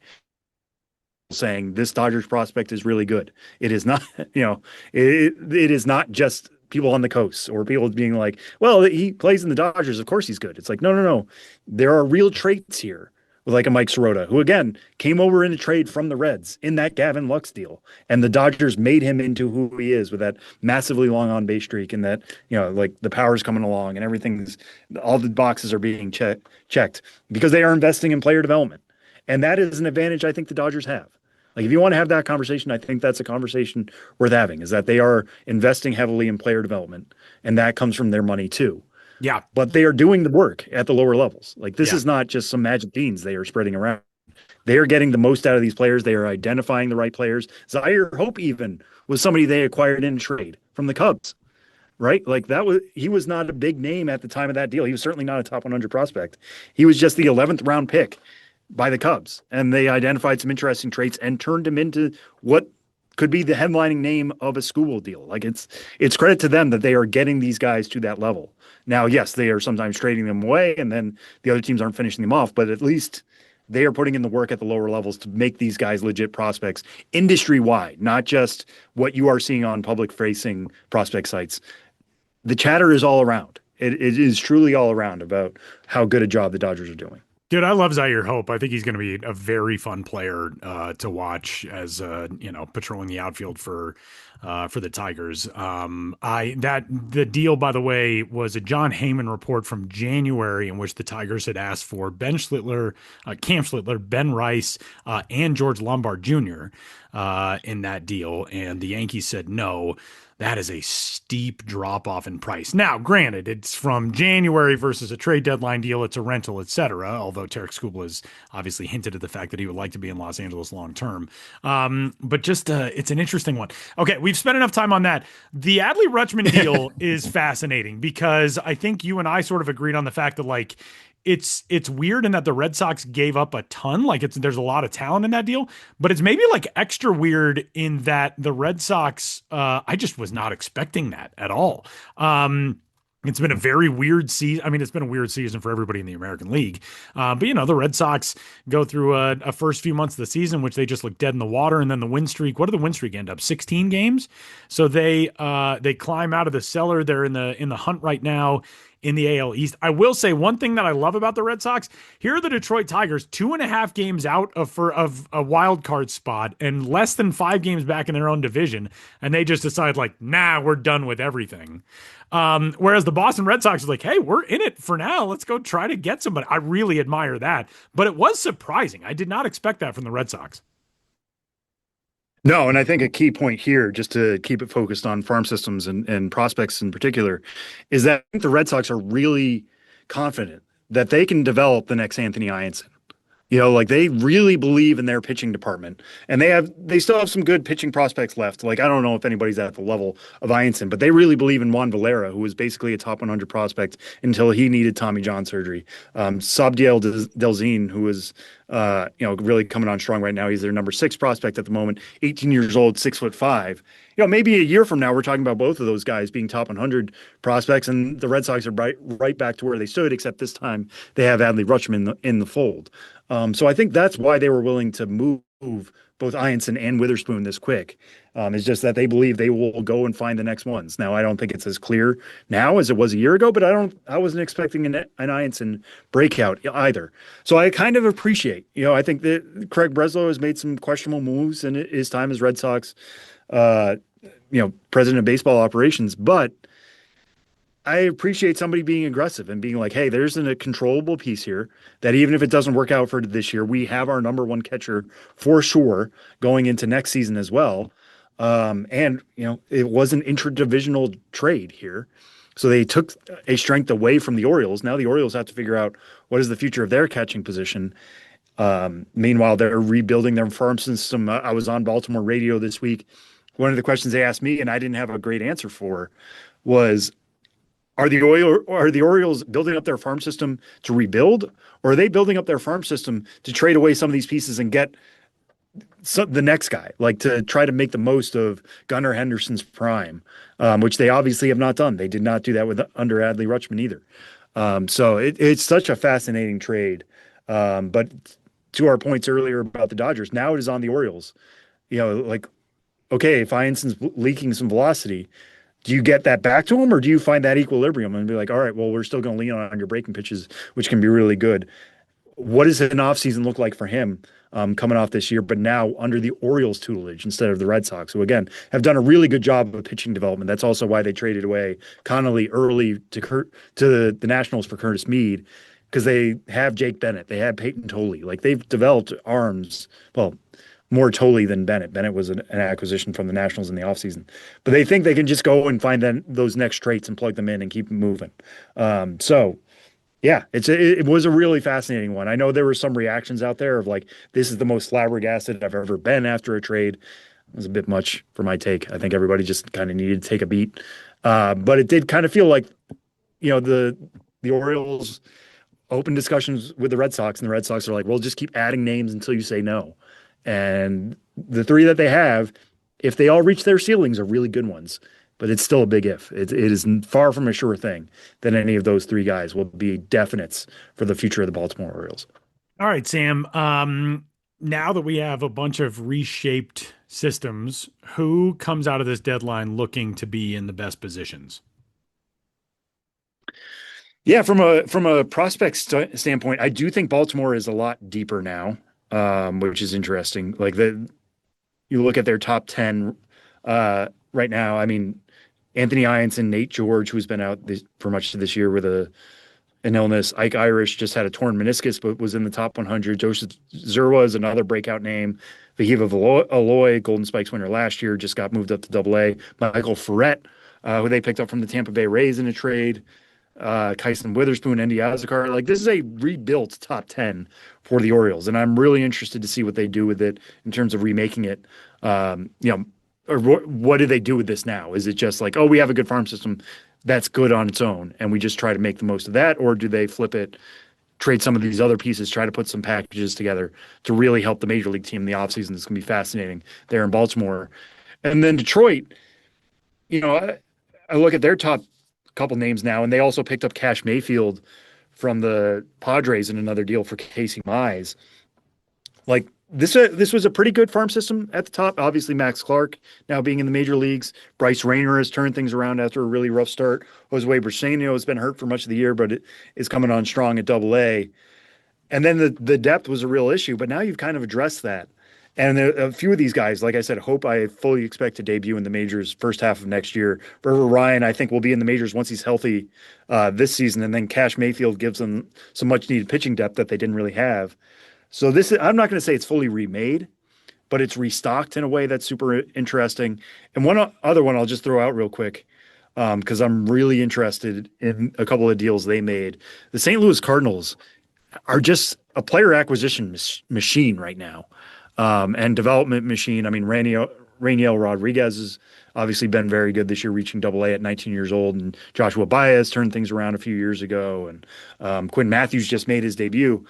D: saying this Dodgers prospect is really good. It is not, it is not just people on the coast or people being like, well, he plays in the Dodgers, of course he's good. It's like, no. There are real traits here with like a Mike Sirota, who again came over in a trade from the Reds in that Gavin Lux deal. And the Dodgers made him into who he is with that massively long on base streak and that, like the power's coming along and all the boxes are being checked because they are investing in player development. And that is an advantage I think the Dodgers have. Like, if you want to have that conversation, I think that's a conversation worth having, is that they are investing heavily in player development, and that comes from their money too.
C: Yeah.
D: But they are doing the work at the lower levels. Like, this is not just some magic beans they are spreading around. They are getting the most out of these players. They are identifying the right players. Zaire Hope even was somebody they acquired in trade from the Cubs, right? Like, he was not a big name at the time of that deal. He was certainly not a top 100 prospect. He was just the 11th round pick by the Cubs, and they identified some interesting traits and turned him into what could be the headlining name of a school deal. Like it's credit to them that they are getting these guys to that level. Now, yes, they are sometimes trading them away and then the other teams aren't finishing them off, but at least they are putting in the work at the lower levels to make these guys legit prospects industry wide, not just what you are seeing on public facing prospect sites. The chatter is all around. It is truly all around about how good a job the Dodgers are doing.
C: Dude, I love Zaire Hope. I think he's going to be a very fun player to watch as patrolling the outfield for the Tigers. The deal, by the way, was a John Heyman report from January in which the Tigers had asked for Ben Schlittler, Cam Schlittler, Ben Rice, and George Lombard Jr. In that deal, and the Yankees said no. That is a steep drop off in price. Now, granted, it's from January versus a trade deadline deal. It's a rental, etc. Although Tarek Skubal has obviously hinted at the fact that he would like to be in Los Angeles long term. But just it's an interesting one. Okay, we've spent enough time on that. The Adley Rutschman deal is fascinating because I think you and I sort of agreed on the fact that like it's weird in that the Red Sox gave up a ton. Like there's a lot of talent in that deal, but it's maybe like extra weird in that the Red Sox, I just was not expecting that at all. It's been a very weird season. I mean, it's been a weird season for everybody in the American League. But the Red Sox go through a first few months of the season, which they just look dead in the water. And then the win streak, what did the win streak end up? 16 games. So they climb out of the cellar. They're in the hunt right now in the AL East. I will say one thing that I love about the Red Sox, here are the Detroit Tigers, 2.5 games out of a wild card spot and less than 5 games back in their own division. And they just decide like, nah, we're done with everything. Whereas the Boston Red Sox is like, hey, we're in it for now. Let's go try to get somebody. I really admire that. But it was surprising. I did not expect that from the Red Sox.
D: No, and I think a key point here, just to keep it focused on farm systems and prospects in particular, is that the Red Sox are really confident that they can develop the next Anthony Ianson. Like they really believe in their pitching department, and they still have some good pitching prospects left. Like I don't know if anybody's at the level of Ianson, but they really believe in Juan Valera, who was basically a top 100 prospect until he needed Tommy John surgery. Sabdiel Delzine, who is really coming on strong right now. He's their number 6 prospect at the moment, 18 years old, 6'5". Maybe a year from now, we're talking about both of those guys being top 100 prospects, and the Red Sox are right back to where they stood, except this time they have Adley Rutschman in the fold. So I think that's why they were willing to move both Ianson and Witherspoon this quick. It's just that they believe they will go and find the next ones. Now, I don't think it's as clear now as it was a year ago, but I wasn't expecting an Ianson breakout either. So I kind of appreciate, I think that Craig Breslow has made some questionable moves in his time as Red Sox, president of baseball operations, but I appreciate somebody being aggressive and being like, hey, there's a controllable piece here that even if it doesn't work out for this year, we have our number 1 catcher for sure going into next season as well. It was an intra-divisional trade here. So they took a strength away from the Orioles. Now the Orioles have to figure out what is the future of their catching position. Meanwhile, they're rebuilding their farm system. I was on Baltimore radio this week. One of the questions they asked me, and I didn't have a great answer for, was, Are the Orioles building up their farm system to rebuild, or are they building up their farm system to trade away some of these pieces and get the next guy, like to try to make the most of Gunnar Henderson's prime, which they obviously have not done. They did not do that under Adley Rutschman either. So it's such a fascinating trade. But to our points earlier about the Dodgers, now it is on the Orioles. Okay, if Ianson's leaking some velocity, do you get that back to him, or do you find that equilibrium and be like, all right, well, we're still going to lean on your breaking pitches, which can be really good. What does an offseason look like for him coming off this year, but now under the Orioles tutelage instead of the Red Sox, who, again, have done a really good job of pitching development. That's also why they traded away Connolly early to the Nationals for Curtis Mead, because they have Jake Bennett. They have Peyton Tolley. Like, they've developed arms, well, more Tolley than Bennett. Bennett was an acquisition from the Nationals in the offseason. But they think they can just go and find those next traits and plug them in and keep them moving. Yeah, it was a really fascinating one. I know there were some reactions out there of like, this is the most flabbergasted I've ever been after a trade. It was a bit much for my take. I think everybody just kind of needed to take a beat. But it did kind of feel like, the Orioles open discussions with the Red Sox, and the Red Sox are like, well, just keep adding names until you say no. And the 3 that they have, if they all reach their ceilings, are really good ones. But it's still a big if. It is far from a sure thing that any of those three guys will be definites for the future of the Baltimore Orioles.
C: All right, Sam. Now that we have a bunch of reshaped systems, who comes out of this deadline looking to be in the best positions?
D: Yeah, from a prospect standpoint, I do think Baltimore is a lot deeper now, which is interesting. Like you look at their top 10 right now. I mean, Anthony Ianson, Nate George, who's been out for much of this year with an illness. Ike Irish just had a torn meniscus, but was in the top 100. Joseph Zerwa is another breakout name. Vahiva Aloy, Golden Spikes winner last year, just got moved up to Double-A. Michael Ferret, who they picked up from the Tampa Bay Rays in a trade. Kyson Witherspoon, Andy Azakar. Like, this is a rebuilt top 10 for the Orioles, and I'm really interested to see what they do with it in terms of remaking it. Or what do they do with this now? Is it just like, oh, we have a good farm system that's good on its own, and we just try to make the most of that? Or do they flip it, trade some of these other pieces, try to put some packages together to really help the major league team in the offseason? It's going to be fascinating there in Baltimore. And then Detroit, I look at their top couple names now, and they also picked up Cash Mayfield from the Padres in another deal for Casey Mize. Like, this was a pretty good farm system at the top. Obviously, Max Clark now being in the major leagues. Bryce Rayner has turned things around after a really rough start. Josue Briseño has been hurt for much of the year, but it is coming on strong at Double-A. And then the depth was a real issue, but now you've kind of addressed that. And a few of these guys, like I said, I fully expect to debut in the majors first half of next year. Trevor Ryan, I think, will be in the majors once he's healthy this season. And then Cash Mayfield gives them some much-needed pitching depth that they didn't really have. So I'm not going to say it's fully remade, but it's restocked in a way that's super interesting. And one other one I'll just throw out real quick, because I'm really interested in a couple of deals they made. The St. Louis Cardinals are just a player acquisition machine right now, and development machine. I mean, Rainiel Rodriguez has obviously been very good this year, reaching Double-A at 19 years old, and Joshua Baez turned things around a few years ago, and Quinn Matthews just made his debut.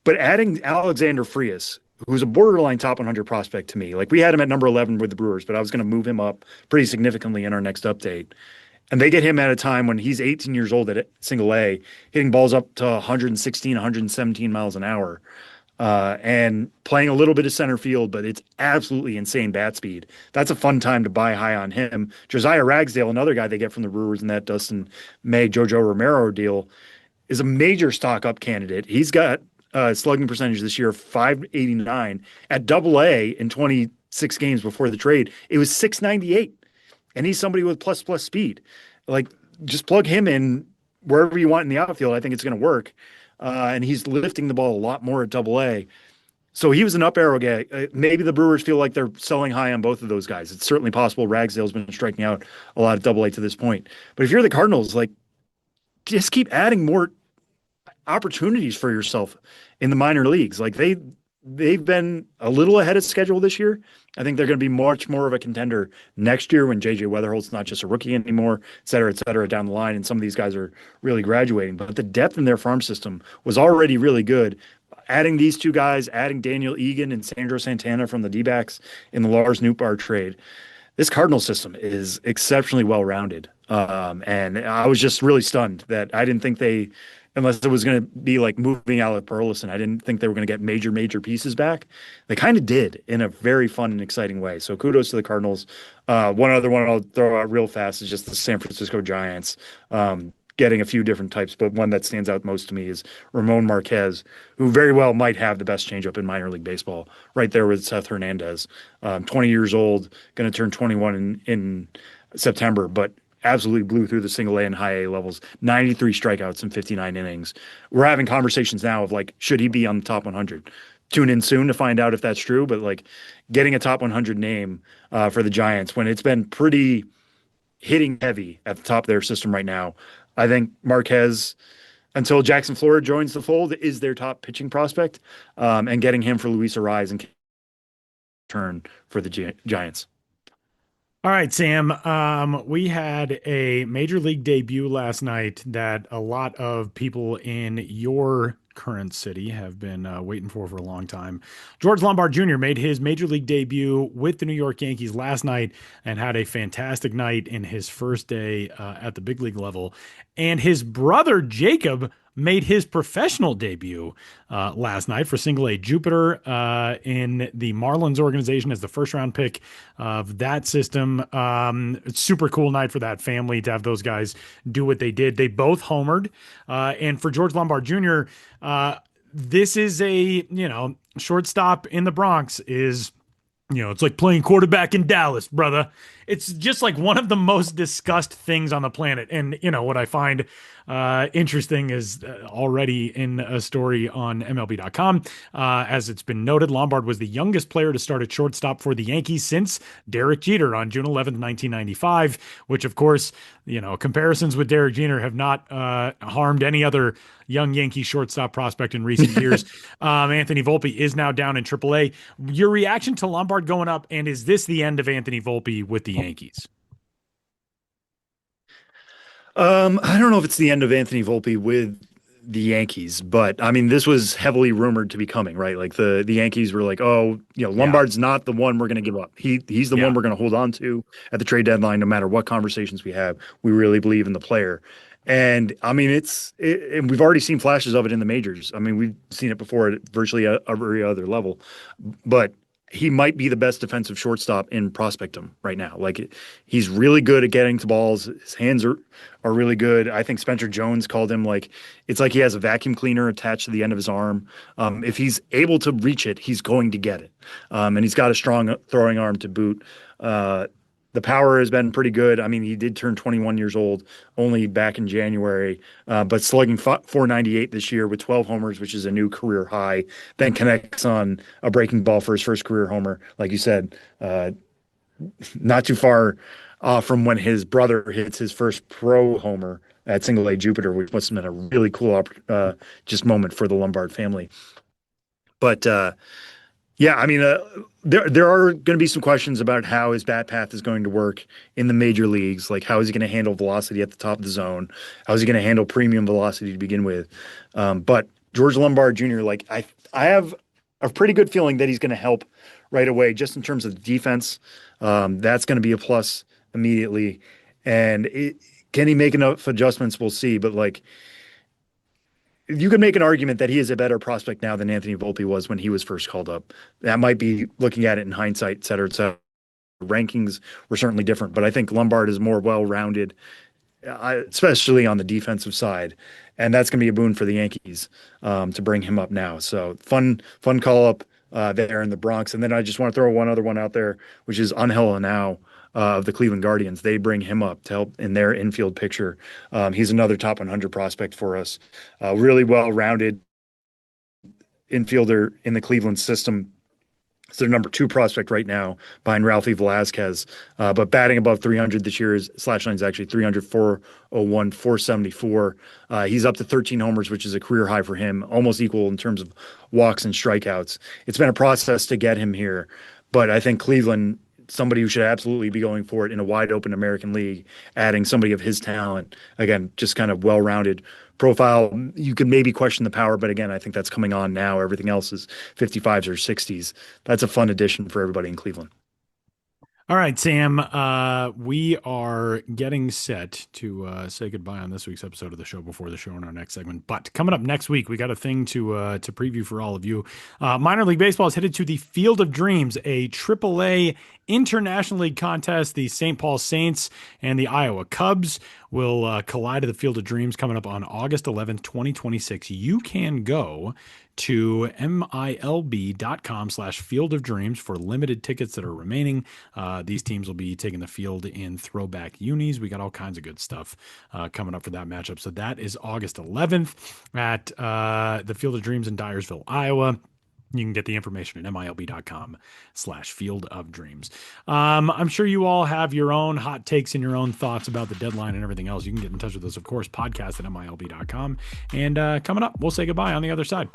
D: But adding Alexander Frias, who's a borderline top 100 prospect to me, like, we had him at number 11 with the Brewers, but I was going to move him up pretty significantly in our next update. And they get him at a time when he's 18 years old at Single-A, hitting balls up to 116, 117 miles an hour, and playing a little bit of center field, but it's absolutely insane bat speed. That's a fun time to buy high on him. Josiah Ragsdale, another guy they get from the Brewers in that Dustin May, Jojo Romero deal, is a major stock up candidate. He's got slugging percentage this year, 589. At Double-A in 26 games before the trade, it was 698. And he's somebody with plus speed. Like, just plug him in wherever you want in the outfield. I think it's going to work. And he's lifting the ball a lot more at Double-A. So he was an up arrow guy. Maybe the Brewers feel like they're selling high on both of those guys. It's certainly possible. Ragsdale's been striking out a lot at Double-A to this point. But if you're the Cardinals, like, just keep adding more opportunities for yourself in the minor leagues. Like, they've been a little ahead of schedule this year. I think they're going to be much more of a contender next year when JJ Weatherholt's not just a rookie anymore, et cetera, down the line. And some of these guys are really graduating, but the depth in their farm system was already really good. Adding these two guys, adding Daniel Egan and Sandro Santana from the D-backs in the Lars Nootbaar trade, this Cardinal system is exceptionally well-rounded. And I was just really stunned that I didn't think they, unless it was going to be like moving Alec Burleson, I didn't think they were going to get major pieces back. They kind of did in a very fun and exciting way. So kudos to the Cardinals. One other one I'll throw out real fast is just the San Francisco Giants, getting a few different types, but one that stands out most to me is Ramon Marquez, who very well might have the best changeup in minor league baseball, right there with Seth Hernandez. 20 years old, going to turn 21 in September, but absolutely blew through the Single-A and high A levels, 93 strikeouts in 59 innings. We're having conversations now of, like, should he be on the top 100? Tune in soon to find out if that's true, but, like, getting a top 100 name for the Giants when it's been pretty hitting heavy at the top of their system right now. I think Marquez, until Jackson Flora joins the fold, is their top pitching prospect, and getting him for Luis Arraez and turn for the Giants.
C: All right, Sam. We had a major league debut last night that a lot of people in your current city have been waiting for a long time. George Lombard Jr. made his major league debut with the New York Yankees last night and had a fantastic night in his first day at the big league level. And his brother Jacob made his professional debut last night for Single A Jupiter in the Marlins organization as the first round pick of that system. It's super cool night for that family to have those guys do what they did. They both homered. And for George Lombard Jr., this is a, shortstop in the Bronx is, it's like playing quarterback in Dallas, brother. It's just like one of the most discussed things on the planet. And, what I find interesting is already in a story on MLB.com, as it's been noted, Lombard was the youngest player to start at shortstop for the Yankees since Derek Jeter on June 11th, 1995, which, of course, comparisons with Derek Jeter have not harmed any other young Yankee shortstop prospect in recent years. Anthony Volpe is now down in AAA. Your reaction to Lombard going up, and is this the end of Anthony Volpe with the Yankees?
D: I don't know if it's the end of Anthony Volpe with the Yankees, but I mean, this was heavily rumored to be coming, right? Like the Yankees were like, oh, Lombard's not the one we're going to give up. He's the one we're going to hold on to at the trade deadline, no matter what conversations we have. We really believe in the player. And I mean, and we've already seen flashes of it in the majors. I mean, we've seen it before at virtually every other level, but he might be the best defensive shortstop in Prospectum right now. Like, he's really good at getting to balls. His hands are really good. I think Spencer Jones called him it's like he has a vacuum cleaner attached to the end of his arm. If he's able to reach it, he's going to get it. And he's got a strong throwing arm to boot. The power has been pretty good. I mean, he did turn 21 years old only back in January, but slugging 498 this year with 12 homers, which is a new career high, then connects on a breaking ball for his first career homer. Like you said, not too far from when his brother hits his first pro homer at Single A Jupiter, which must have been a really cool just moment for the Lombard family. But yeah, I mean, there are going to be some questions about how his bat path is going to work in the major leagues. Like, how is he going to handle velocity at the top of the zone? How is he going to handle premium velocity to begin with? But George Lombard Jr., I have a pretty good feeling that he's going to help right away, just in terms of the defense. That's going to be a plus immediately. And can he make enough adjustments? We'll see. But you could make an argument that he is a better prospect now than Anthony Volpe was when he was first called up. That might be looking at it in hindsight, et cetera, et cetera. Rankings were certainly different, but I think Lombard is more well-rounded, especially on the defensive side. And that's going to be a boon for the Yankees to bring him up now. So fun call up there in the Bronx. And then I just want to throw one other one out there, which is Angel Anao of the Cleveland Guardians. They bring him up to help in their infield picture. He's another top 100 prospect for us. Really well-rounded infielder in the Cleveland system. It's their number 2 prospect right now behind Ralphie Velasquez. But batting above 300 this year, his slash line is actually 300, 401, 474. He's up to 13 homers, which is a career high for him, almost equal in terms of walks and strikeouts. It's been a process to get him here, but I think Cleveland, somebody who should absolutely be going for it in a wide open American League, adding somebody of his talent. Again, just kind of well-rounded profile. You could maybe question the power, but again, I think that's coming on now. Everything else is 55s or 60s. That's a fun addition for everybody in Cleveland.
C: All right, Sam, we are getting set to say goodbye on this week's episode of the show before the show in our next segment. But coming up next week, we got a thing to preview for all of you. Minor League Baseball is headed to the Field of Dreams, a AAA International League contest. The St. Paul Saints and the Iowa Cubs will collide at the Field of Dreams coming up on August 11th, 2026. You can go to milb.com/Field of Dreams for limited tickets that are remaining. These teams will be taking the field in throwback unis. We got all kinds of good stuff coming up for that matchup. So that is August 11th at the Field of Dreams in Dyersville, Iowa. You can get the information at milb.com/Field of Dreams. I'm sure you all have your own hot takes and your own thoughts about the deadline and everything else. You can get in touch with us, of course, podcast at milb.com. And coming up, we'll say goodbye on the other side.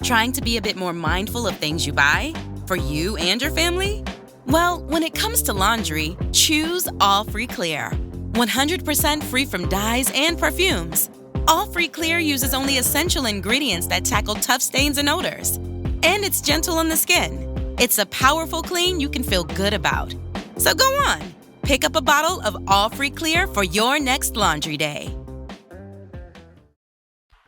G: Trying to be a bit more mindful of things you buy? For you and your family? Well, when it comes to laundry, choose All Free Clear. 100% free from dyes and perfumes. All Free Clear uses only essential ingredients that tackle tough stains and odors. And it's gentle on the skin. It's a powerful clean you can feel good about. So go on, pick up a bottle of All Free Clear for your next laundry day.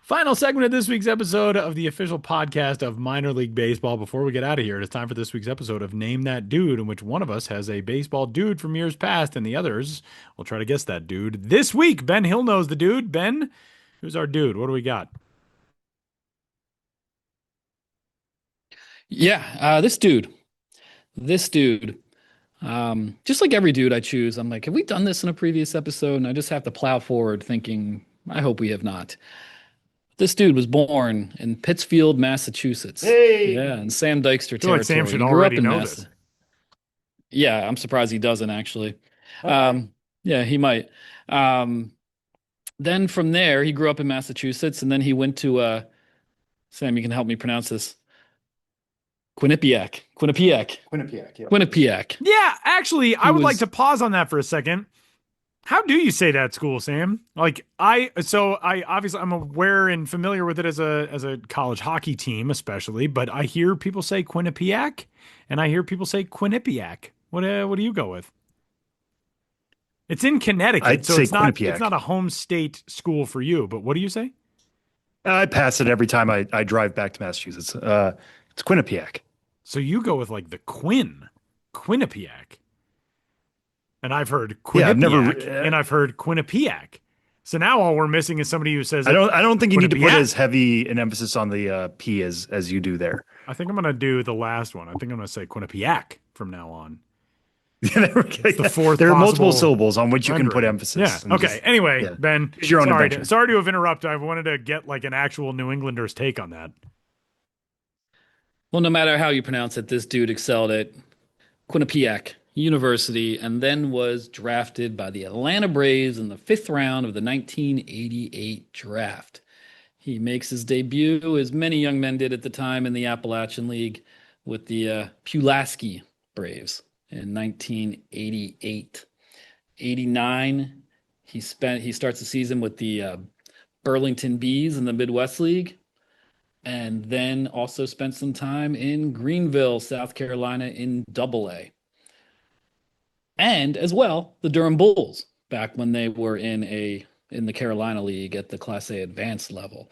C: Final segment of this week's episode of the official podcast of Minor League Baseball. Before we get out of here, it's time for this week's episode of Name That Dude, in which one of us has a baseball dude from years past, and the others will try to guess that dude. This week, Ben Hill knows the dude. Ben, who's our dude? What do we got?
E: Yeah, this dude. Just like every dude I choose, I'm like, have we done this in a previous episode? And I just have to plow forward thinking, I hope we have not. This dude was born in Pittsfield, Massachusetts.
D: Hey!
E: Yeah, in Sam Dykstra
C: I feel
E: territory.
C: like Sam should
E: He grew up
C: already
E: in
C: know this.
E: Yeah, I'm surprised he doesn't actually.
D: Okay.
E: Yeah, he might. Then from there, he grew up in Massachusetts, and then he went to Sam, you can help me pronounce this. Quinnipiac.
D: Yeah.
C: Yeah, actually, I would like
E: was-
C: to pause on that for a second. How do you say that school, Sam? Like I obviously I'm aware and familiar with it as a college hockey team, especially, but I hear people say Quinnipiac and I hear people say Quinnipiac. What do you go with? It's in Connecticut,
D: I'd
C: so
D: say
C: it's not
D: Quinnipiac.
C: it's not a home state school for you, but what do you say?
D: I pass it every time I drive back to Massachusetts. It's Quinnipiac.
C: So you go with like the Quinnipiac. And I've heard Quinnipiac,
D: Yeah, I've never
C: and I've heard Quinnipiac. So now all we're missing is somebody who says
D: I don't think you need to put
C: Quinnipiac.
D: as heavy an emphasis on the P as you do there.
C: I think I'm going to do the last one. I think I'm going to say Quinnipiac from now on.
D: It's
C: the fourth
D: there are multiple
C: possible
D: syllables on which you can put
C: rendering.
D: emphasis.
C: Yeah.
D: and
C: Okay.
D: just-
C: Anyway,
D: yeah.
C: Ben,
D: It's your own
C: sorry,
D: invention.
C: sorry to have interrupted. I wanted to get like an actual New Englander's take on that.
E: Well, no matter how you pronounce it, this dude excelled at Quinnipiac University and then was drafted by the Atlanta Braves in the 5th round of the 1988 draft. He makes his debut, as many young men did at the time, in the Appalachian League with the Pulaski Braves in 1988. 89, he starts the season with the Burlington Bees in the Midwest League, and then also spent some time in Greenville, South Carolina in Double-A. And as well, the Durham Bulls, back when they were in the Carolina League at the Class A advanced level.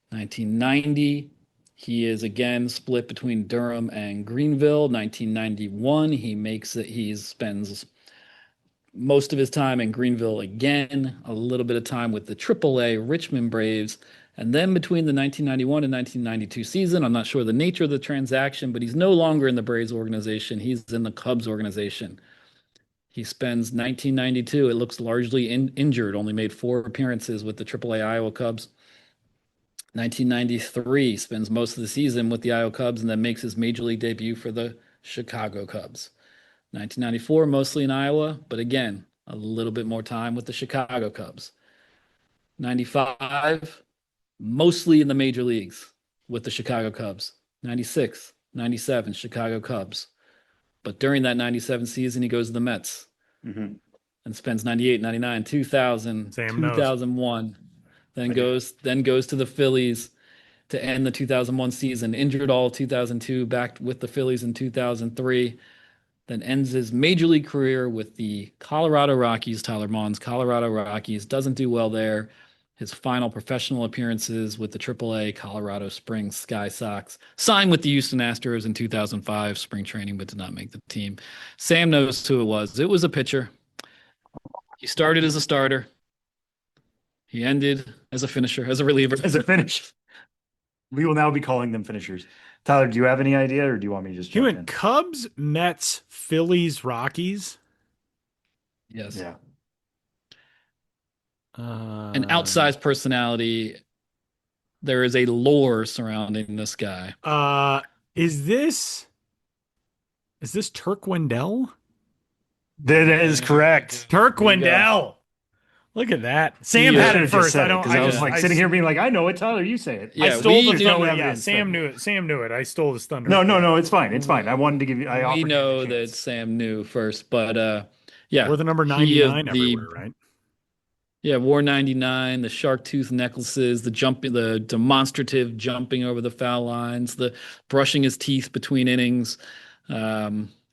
E: 1990, he is again split between Durham and Greenville. 1991, he spends most of his time in Greenville again, a little bit of time with the Triple-A Richmond Braves. And then between the 1991 and 1992 season, I'm not sure the nature of the transaction, but he's no longer in the Braves organization. He's in the Cubs organization. He spends 1992, it looks largely injured, only made 4 appearances with the AAA Iowa Cubs. 1993, spends most of the season with the Iowa Cubs and then makes his major league debut for the Chicago Cubs. 1994, mostly in Iowa, but again, a little bit more time with the Chicago Cubs. 95, mostly in the major leagues with the Chicago Cubs. 96, 97, Chicago Cubs. But during that 97 season, he goes to the Mets and spends 98, 99, 2000,
C: Sam knows.
E: 2001. Then goes to the Phillies to end the 2001 season. Injured all 2002, back with the Phillies in 2003. Then ends his major league career with the Colorado Rockies, Tyler Maughan's Colorado Rockies. Doesn't do well there. His final professional appearances with the AAA Colorado Springs Sky Sox. Signed with the Houston Astros in 2005, spring training, but did not make the team. Sam knows who it was. It was a pitcher. He started as a starter. He ended as a finisher, as a reliever.
D: As a finish. We will now be calling them finishers. Tyler, do you have any idea, or do you want me to just
C: He
D: jump
C: went
D: in?
C: Cubs, Mets, Phillies, Rockies.
E: Yes.
D: Yeah.
E: An outsized personality. There is a lore surrounding this guy.
C: Is this Turk Wendell?
D: That is correct.
C: Turk
D: There you go.
C: Wendell. Look at that. Sam
E: Yeah,
C: had
D: I
C: it first. I don't.
D: because I was
C: just-
D: like sitting here being like, I know it. Tyler, you say it.
C: I
E: Yeah,
C: stole
E: we
C: the
E: do-
C: thunder. Yeah,
D: evidence
C: Sam
D: that-
C: knew it. Sam knew it. I stole his thunder.
D: No, it's fine. It's fine. I wanted to give you. I
E: we
D: offered you
E: know
D: the
E: that
D: chance.
E: Sam knew first, but yeah,
C: We're the number
E: he is
C: 99 everywhere, right?
E: Yeah, War 99, the shark tooth necklaces, the demonstrative jumping over the foul lines, the brushing his teeth between innings.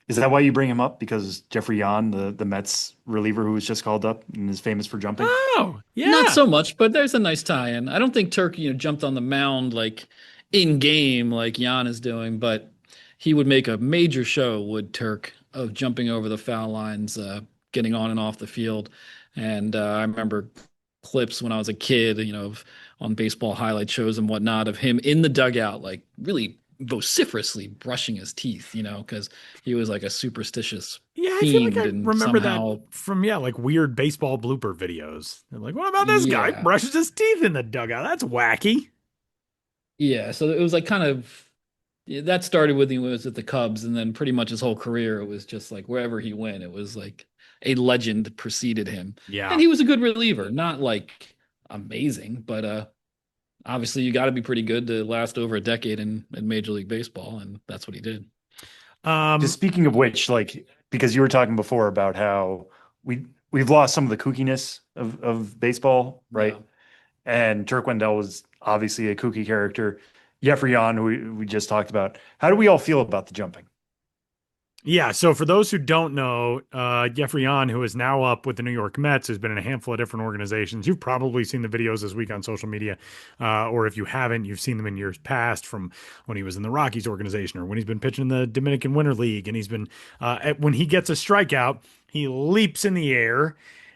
D: Is that why you bring him up? Because Jeffrey Yan, the Mets reliever who was just called up and is famous for jumping.
C: Oh, yeah.
E: Not so much, but there's a nice tie-in. I don't think Turk, jumped on the mound like in game like Jan is doing, but he would make a major show, would Turk, of jumping over the foul lines, getting on and off the field. And I remember clips when I was a kid, on baseball highlight shows and whatnot of him in the dugout, like really vociferously brushing his teeth, because he was like a superstitious
C: Yeah, I feel like I
E: fiend and
C: remember
E: somehow-
C: that from like weird baseball blooper videos. They're like, what about this guy
E: Yeah.
C: brushes his teeth in the dugout? That's wacky.
E: Yeah, so it was like that started with he was at the Cubs, and then pretty much his whole career, it was just like wherever he went, it was like a legend preceded him.
C: Yeah.
E: And he was a good reliever, not like amazing, but obviously you got to be pretty good to last over a decade in Major League Baseball, and that's what he did.
D: Just speaking of which, like, because you were talking before about how we've lost some of the kookiness of baseball, right?
E: Yeah.
D: And Turk Wendell was obviously a kooky character. Jeffrey Yan, who we just talked about. How do we all feel about the jumping?
C: Yeah, so for those who don't know, Jeffrey Yan, who is now up with the New York Mets, has been in a handful of different organizations. You've probably seen the videos this week on social media, or if you haven't, you've seen them in years past from when he was in the Rockies organization or when he's been pitching in the Dominican Winter League. And he's been, when he gets a strikeout, he leaps in the air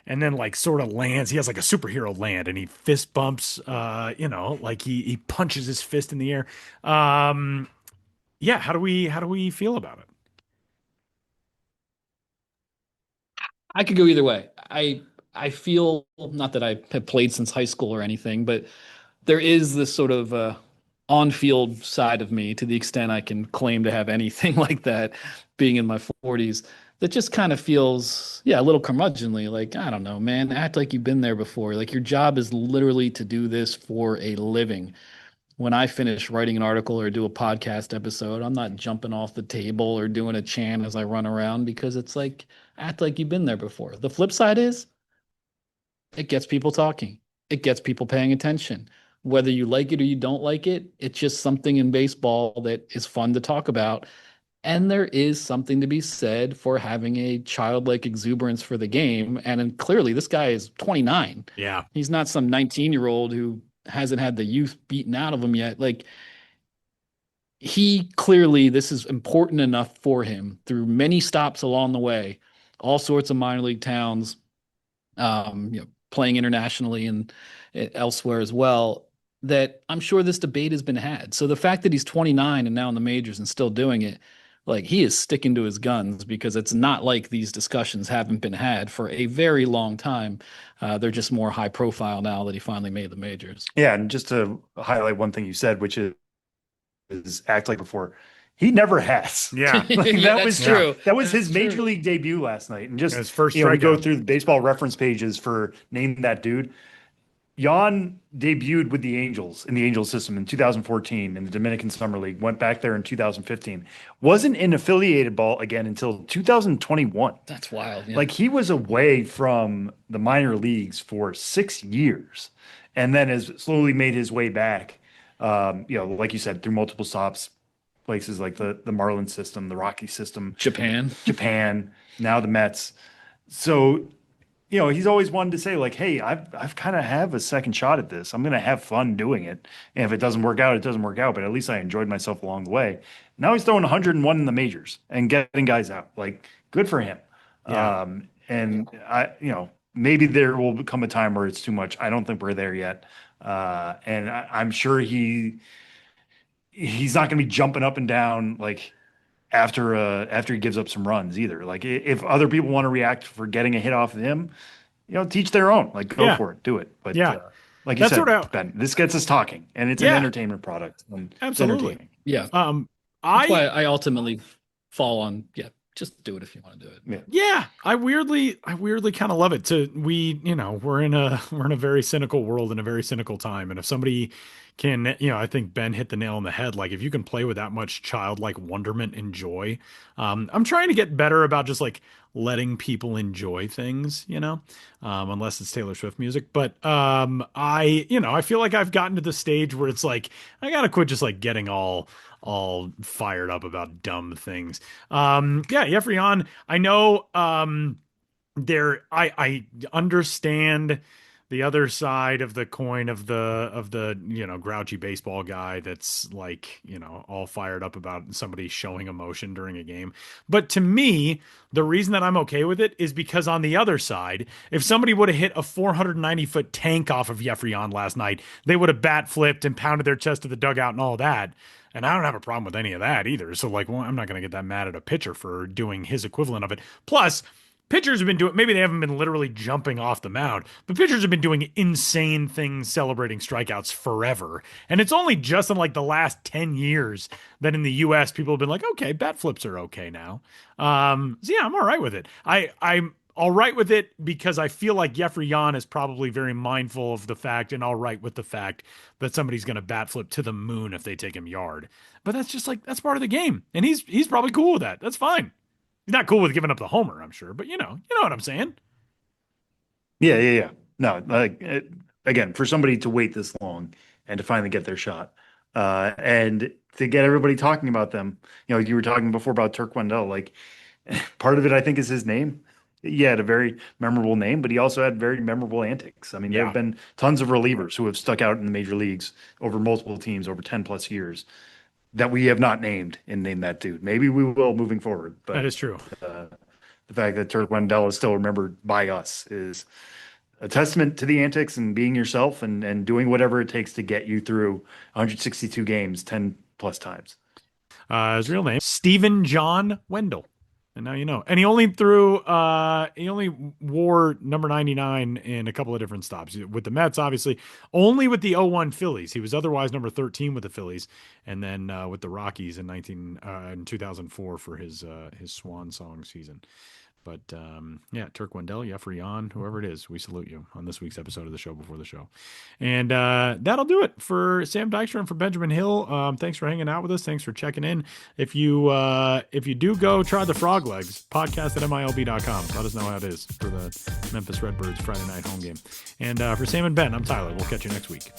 C: and then like sort of lands. He has like a superhero land and he fist bumps, like he punches his fist in the air. Yeah, how do we feel about it?
E: I could go either way. I feel, not that I have played since high school or anything, but there is this sort of on-field side of me, to the extent I can claim to have anything like that, being in my 40s, that just kind of feels, a little curmudgeonly. Like, I don't know, man, act like you've been there before. Like, your job is literally to do this for a living. When I finish writing an article or do a podcast episode, I'm not jumping off the table or doing a chant as I run around, because it's like, act like you've been there before. The flip side is it gets people talking. It gets people paying attention. Whether you like it or you don't like it, it's just something in baseball that is fun to talk about. And there is something to be said for having a childlike exuberance for the game. And clearly, this guy is 29.
C: Yeah.
E: He's not some 19-year-old who hasn't had the youth beaten out of him yet. Like, he clearly, this is important enough for him through many stops along the way, all sorts of minor league towns, playing internationally and elsewhere as well, that I'm sure this debate has been had. So the fact that he's 29 and now in the majors and still doing it, like, he is sticking to his guns, because it's not like these discussions haven't been had for a very long time. They're just more high profile now that he finally made the majors.
D: Yeah, and just to highlight one thing you said, which is act like before. He never has.
C: Yeah.
D: Like,
E: Yeah,
D: that was
E: that's true.
D: That was
E: That's
D: his major
E: true.
D: league debut last night. And just,
C: His first
D: we go
C: strikeout.
D: through the baseball reference pages for name that dude. Jan debuted with the Angels in the Angels system in 2014 in the Dominican Summer League, went back there in 2015. Wasn't in affiliated ball again until 2021.
E: That's wild. Yeah.
D: Like, he was away from the minor leagues for 6 years and then has slowly made his way back, like you said, through multiple stops, places like the Marlins system, the Rocky system,
E: Japan,
D: now the Mets. So, he's always wanted to say, like, hey, I've kind of have a second shot at this. I'm going to have fun doing it. And if it doesn't work out, it doesn't work out. But at least I enjoyed myself along the way. Now he's throwing 101 in the majors and getting guys out. Like, good for him.
C: Yeah.
D: And maybe there will come a time where it's too much. I don't think we're there yet. And I'm sure he's not going to be jumping up and down like after he gives up some runs either. Like, if other people want to react for getting a hit off of him, teach their own. Like, go for it, do it. But like you
C: That's
D: said,
C: sort of-
D: Ben, this gets us talking, and it's an entertainment product. And it's
C: Absolutely.
D: entertaining.
E: yeah.
C: That's
E: That's why I ultimately fall on just do it if you want to do it.
C: Yeah, I weirdly kind of love it. We're in a very cynical world in a very cynical time, and if somebody can, I think Ben hit the nail on the head. Like if you can play with that much childlike wonderment and joy, I'm trying to get better about just like letting people enjoy things, unless it's Taylor Swift music. But I feel like I've gotten to the stage where it's like I gotta quit just like getting all fired up about dumb things. Jeffrey on. I know I understand the other side of the coin of the grouchy baseball guy that's like, all fired up about somebody showing emotion during a game. But to me, the reason that I'm okay with it is because on the other side, if somebody would have hit a 490-foot tank off of Jeffrey on last night, they would have bat flipped and pounded their chest to the dugout and all that. And I don't have a problem with any of that either. So like, I'm not going to get that mad at a pitcher for doing his equivalent of it. Plus, pitchers have been doing, maybe they haven't been literally jumping off the mound, but pitchers have been doing insane things celebrating strikeouts forever. And it's only just in like the last 10 years that in the US people have been like, okay, bat flips are okay now. So yeah, I'm all right with it. I'm all right with it because I feel like Jeffrey Yan is probably very mindful of the fact and all right with the fact that somebody's going to bat flip to the moon if they take him yard. But that's just like, that's part of the game. And he's probably cool with that. That's fine. He's not cool with giving up the homer, I'm sure, but you know what I'm saying?
D: Yeah. No, like again, for somebody to wait this long and to finally get their shot, and to get everybody talking about them, you were talking before about Turk Wendell. Like, part of it, I think, is his name. He had a very memorable name, but he also had very memorable antics. I mean, there have been tons of relievers who have stuck out in the major leagues over multiple teams over 10 plus years that we have not named and named that dude. Maybe we will moving forward. But
C: that is true.
D: The fact that Turk Wendell is still remembered by us is a testament to the antics and being yourself and doing whatever it takes to get you through 162 games 10 plus times.
C: His real name, Stephen John Wendell. And now you know. And he only wore number 99 in a couple of different stops. With the Mets, obviously. Only with the 01 Phillies. He was otherwise number 13 with the Phillies. And then with the Rockies in 2004 for his swan song season. But Turk Wendell, Jeffrey Yan, whoever it is, we salute you on this week's episode of the Show Before the Show. And that'll do it for Sam Dykstra and for Benjamin Hill. Thanks for hanging out with us. Thanks for checking in. If you do go try the frog legs, podcast at MILB.com. Let us know how it is for the Memphis Redbirds Friday night home game. And for Sam and Ben, I'm Tyler. We'll catch you next week.